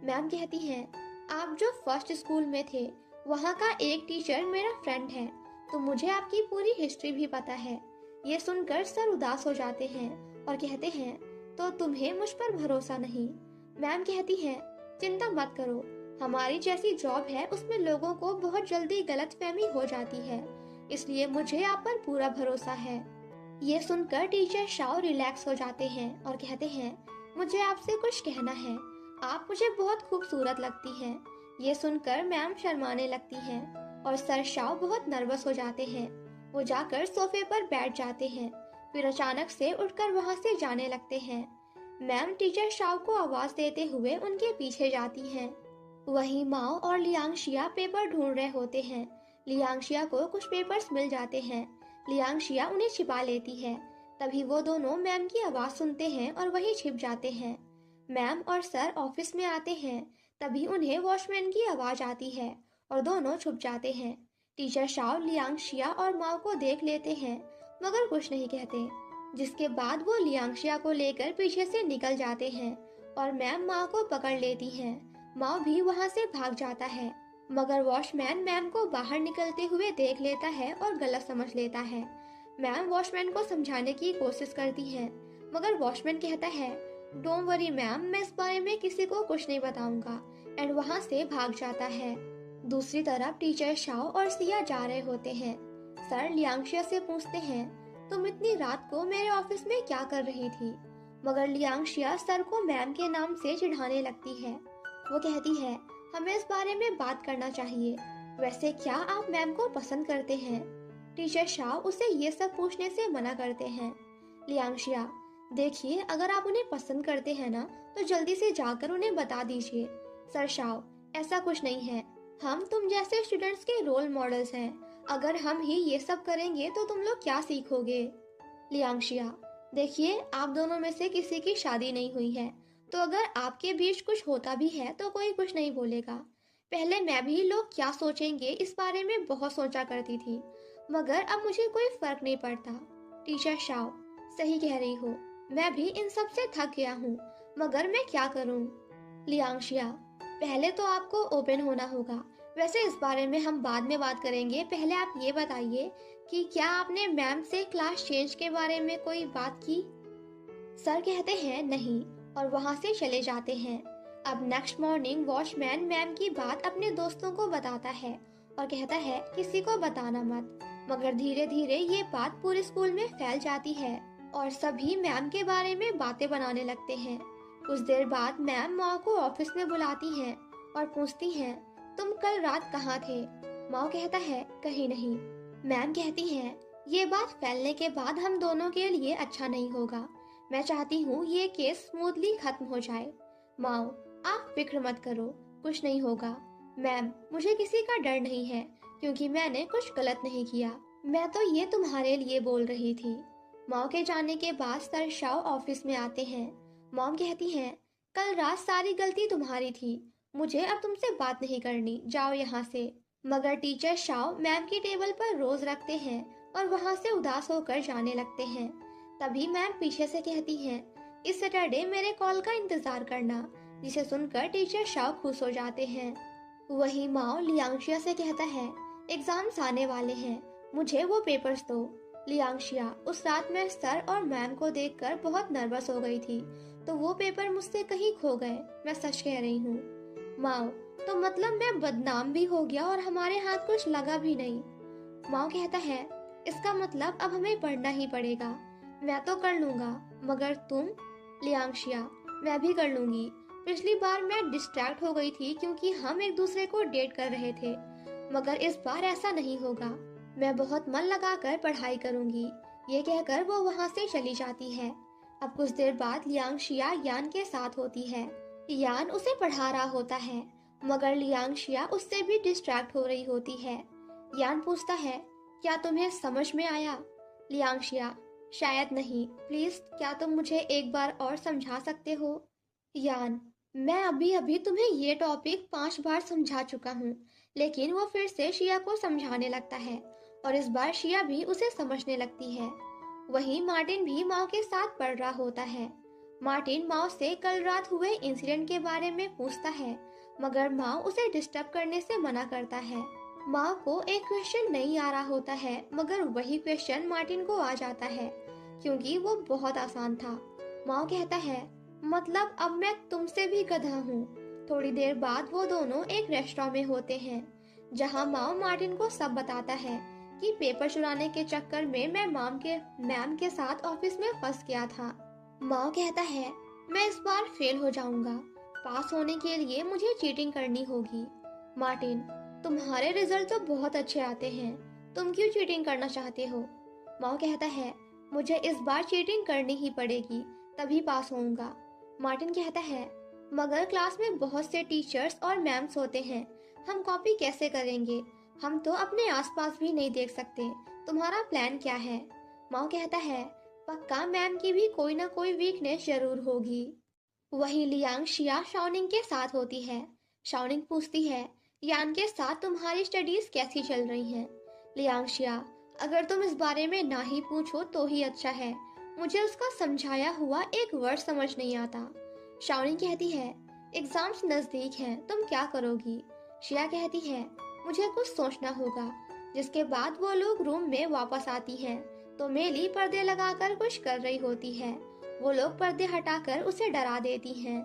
मैम कहती हैं, आप जो फर्स्ट स्कूल में थे वहाँ का एक टीचर मेरा फ्रेंड है, तो मुझे आपकी पूरी हिस्ट्री भी पता है। ये सुनकर सर उदास हो जाते हैं और कहते हैं, तो तुम्हें मुझ पर भरोसा नहीं? मैम कहती हैं, चिंता मत करो, हमारी जैसी जॉब है उसमें लोगों को बहुत जल्दी गलतफहमी हो जाती है, इसलिए मुझे आप पर पूरा भरोसा है। ये सुनकर टीचर शाओ रिलैक्स हो जाते हैं और कहते हैं, मुझे आपसे कुछ कहना है, आप मुझे बहुत खूबसूरत लगती हैं। ये सुनकर मैम शर्माने लगती हैं और सर शाओ बहुत नर्वस हो जाते हैं। वो जाकर सोफे पर बैठ जाते हैं, फिर अचानक से उठकर वहां से जाने लगते हैं। मैम टीचर शाओ को आवाज देते हुए उनके पीछे जाती हैं। वहीं माओ और लियांगशिया पेपर ढूंढ रहे होते हैं। लियांगशिया को कुछ पेपर्स मिल जाते हैं। लियांगशिया उन्हें छिपा लेती है। तभी वो दोनों मैम की आवाज सुनते हैं और वहीं छिप जाते हैं। मैम और सर ऑफिस में आते हैं। तभी उन्हें वॉचमैन की आवाज आती है और दोनों छुप जाते हैं। टीचर शाओ लियांगशिया और माओ को देख लेते हैं, मगर कुछ नहीं कहते, जिसके बाद वो लियांगशिया को लेकर पीछे से निकल जाते हैं और मैम माओ को पकड़ लेती हैं। माओ भी वहां से भाग जाता है, मगर वॉचमैन मैम को बाहर निकलते हुए देख लेता है और गलत समझ लेता है। मैम वॉचमैन को समझाने की कोशिश करती है, मगर वॉचमैन कहता है, डोंट वरी मैम, मैं इस बारे में किसी को कुछ नहीं बताऊंगा, एंड वहां से भाग जाता है। दूसरी तरफ टीचर शाओ और सिया जा रहे होते हैं। सर लियांगशिया से पूछते हैं, तुम इतनी रात को मेरे ऑफिस में क्या कर रही थी? मगर लियांगशिया सर को मैम के नाम से चिढ़ाने लगती है। वो कहती है, हमें इस बारे में बात करना चाहिए। वैसे क्या आप मैम को पसंद करते हैं? टीचर शाओ उसे ये सब पूछने से मना करते हैं। लियांगशिया, देखिए, अगर आप उन्हें पसंद करते हैं ना, तो जल्दी से जाकर उन्हें बता दीजिए। सर शाओ, ऐसा कुछ नहीं है, हम तुम जैसे स्टूडेंट्स के रोल मॉडल्स हैं। अगर हम ही ये सब करेंगे तो तुम लोग क्या सीखोगे? लियांगशिया, देखिए, आप दोनों में से किसी की शादी नहीं हुई है, तो अगर आपके बीच कुछ होता भी है तो कोई कुछ नहीं बोलेगा। पहले मैं भी लोग क्या सोचेंगे इस बारे में बहुत सोचा करती थी, मगर अब मुझे कोई फर्क नहीं पड़ता। टीचर शाओ, सही कह रही हो, मैं भी इन सब से थक गया हूँ, मगर मैं क्या करूँ? लियांगशिया, पहले तो आपको ओपन होना होगा। वैसे इस बारे में हम बाद में बात करेंगे, पहले आप ये बताइए कि क्या आपने मैम से क्लास चेंज के बारे में कोई बात की? सर कहते हैं नहीं और वहां से चले जाते हैं। अब नेक्स्ट मॉर्निंग वॉचमैन मैम की बात अपने दोस्तों को बताता है और कहता है, किसी को बताना मत। मगर धीरे धीरे ये बात पूरे स्कूल में फैल जाती है। और सभी मैम के बारे में बातें बनाने लगते हैं। कुछ देर बाद मैम माओ को ऑफिस में बुलाती हैं और पूछती हैं, तुम कल रात कहाँ थे? माओ कहता है, कहीं नहीं। मैम कहती हैं, ये बात फैलने के बाद हम दोनों के लिए अच्छा नहीं होगा। मैं चाहती हूँ ये केस स्मूथली खत्म हो जाए। माओ, आप फिक्र मत करो, कुछ नहीं होगा। मैम, मुझे किसी का डर नहीं है क्योंकि मैंने कुछ गलत नहीं किया। मैं तो ये तुम्हारे लिए बोल रही थी। माओ के जाने के बाद सर शाओ ऑफिस में आते हैं। मॉम कहती हैं, कल रात सारी गलती तुम्हारी थी, मुझे अब तुमसे बात नहीं करनी, जाओ यहाँ से। मगर टीचर शाओ मैम की टेबल पर रोज रखते हैं और वहाँ से उदास होकर जाने लगते हैं। तभी मैम पीछे से कहती हैं, इस सैटरडे मेरे कॉल का इंतजार करना, जिसे सुनकर टीचर शाओ खुश हो जाते हैं। वही माओ लियांगशिया से कहता है, एग्जाम्स आने वाले हैं, मुझे वो पेपर्स दो। लियांगशिया, उस रात मैं सर और मैम को देखकर बहुत नर्वस हो गई थी, तो वो पेपर मुझसे कहीं खो गए, मैं सच कह रही हूँ। माओ, तो मतलब मैं बदनाम भी हो गया और हमारे हाथ कुछ लगा भी नहीं। माओ कहता है, इसका मतलब अब हमें पढ़ना ही पड़ेगा। मैं तो कर लूंगा, मगर तुम? लियांगशिया, मैं भी कर लूंगी। पिछली बार मैं डिस्ट्रैक्ट हो गई थी क्योंकि हम एक दूसरे को डेट कर रहे थे, मगर इस बार ऐसा नहीं होगा। मैं बहुत मन लगाकर पढ़ाई करूंगी। ये कहकर वो वहाँ से चली जाती है। अब कुछ देर बाद लियांगशिया यान के साथ होती है। यान उसे पढ़ा रहा होता है, मगर लियांगशिया उससे भी डिस्ट्रैक्ट हो रही होती है। यान पूछता है, क्या तुम्हें समझ में आया? लियांगशिया, शायद नहीं, प्लीज क्या तुम मुझे एक बार और समझा सकते हो? यान, मैं अभी अभी तुम्हें ये टॉपिक 5 बार समझा चुका हूँ, लेकिन वो फिर से शिया को समझाने लगता है और इस बार शिया भी उसे समझने लगती है। वहीं मार्टिन भी माओ के साथ पढ़ रहा होता है। मार्टिन माओ से कल रात हुए इंसिडेंट के बारे में पूछता है, मगर माओ उसे डिस्टर्ब करने से मना करता है। माओ को एक क्वेश्चन नहीं आ रहा होता है, मगर वही क्वेश्चन मार्टिन को आ जाता है क्योंकि वो बहुत आसान था। माओ कहता है, मतलब अब मैं तुमसे भी गधा हूँ। थोड़ी देर बाद वो दोनों एक रेस्टोरेंट में होते हैं, जहाँ माओ मार्टिन को सब बताता है कि पेपर चुराने के चक्कर में मैं मैम के साथ ऑफिस में फंस गया था। माओ कहता है, मैं इस बार फेल हो जाऊंगा, पास होने के लिए मुझे चीटिंग करनी होगी। मार्टिन, तुम्हारे रिजल्ट तो बहुत अच्छे आते हैं, तुम क्यों चीटिंग करना चाहते हो? माओ कहता है, मुझे इस बार चीटिंग करनी ही पड़ेगी, तभी पास होऊंगा। मार्टिन कहता है, मगर क्लास में बहुत से टीचर्स और मैम्स होते हैं, हम कॉपी कैसे करेंगे? हम तो अपने आसपास भी नहीं देख सकते, तुम्हारा प्लान क्या है? माओ कहता है, पक्का मैम की भी कोई ना कोई वीकनेस जरूर होगी। वहीं लियांगशिया शाओनिंग के साथ होती है। शाओनिंग पूछती है, यान के साथ तुम्हारी स्टडीज कैसी चल रही हैं? लियांगशिया, अगर तुम इस बारे में ना ही पूछो तो ही अच्छा है, मुझे उसका समझाया हुआ एक वर्ड समझ नहीं आता। शाओनिंग कहती है, एग्जाम्स नजदीक हैं, तुम क्या करोगी? शिया कहती है, मुझे कुछ सोचना होगा। जिसके बाद वो लोग रूम में वापस आती हैं, तो मेली पर्दे लगाकर कुछ कर रही होती है। वो लोग पर्दे हटाकर उसे डरा देती हैं।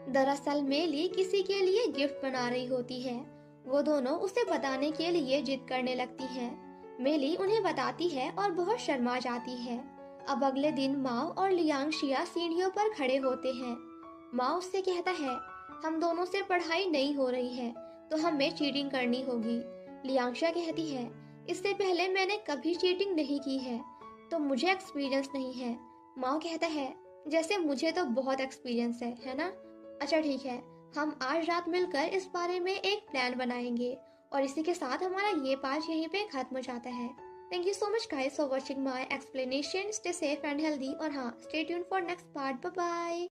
दरअसल मेली किसी के लिए गिफ्ट बना रही होती है। वो दोनों उसे बताने के लिए जिद करने लगती हैं। मेली उन्हें बताती है और बहुत शर्मा जाती है। अब अगले दिन माओ और लियांगशिया सीढ़ियों पर खड़े होते हैं। माओ उससे कहता है, हम दोनों से पढ़ाई नहीं हो रही है, तो हमें चीटिंग करनी होगी। लियांगशिया कहती है, इससे पहले मैंने कभी चीटिंग नहीं की है, तो मुझे एक्सपीरियंस नहीं है। माओ कहता है, जैसे मुझे तो बहुत एक्सपीरियंस है ना? अच्छा ठीक है, हम आज रात मिलकर इस बारे में एक प्लान बनाएंगे। और इसी के साथ हमारा ये पार्ट यहीं पे खत्म हो जाता है। Thank you so much guys for watching my explanation. Stay safe and healthy और हाँ, stay tune for next part. Bye bye.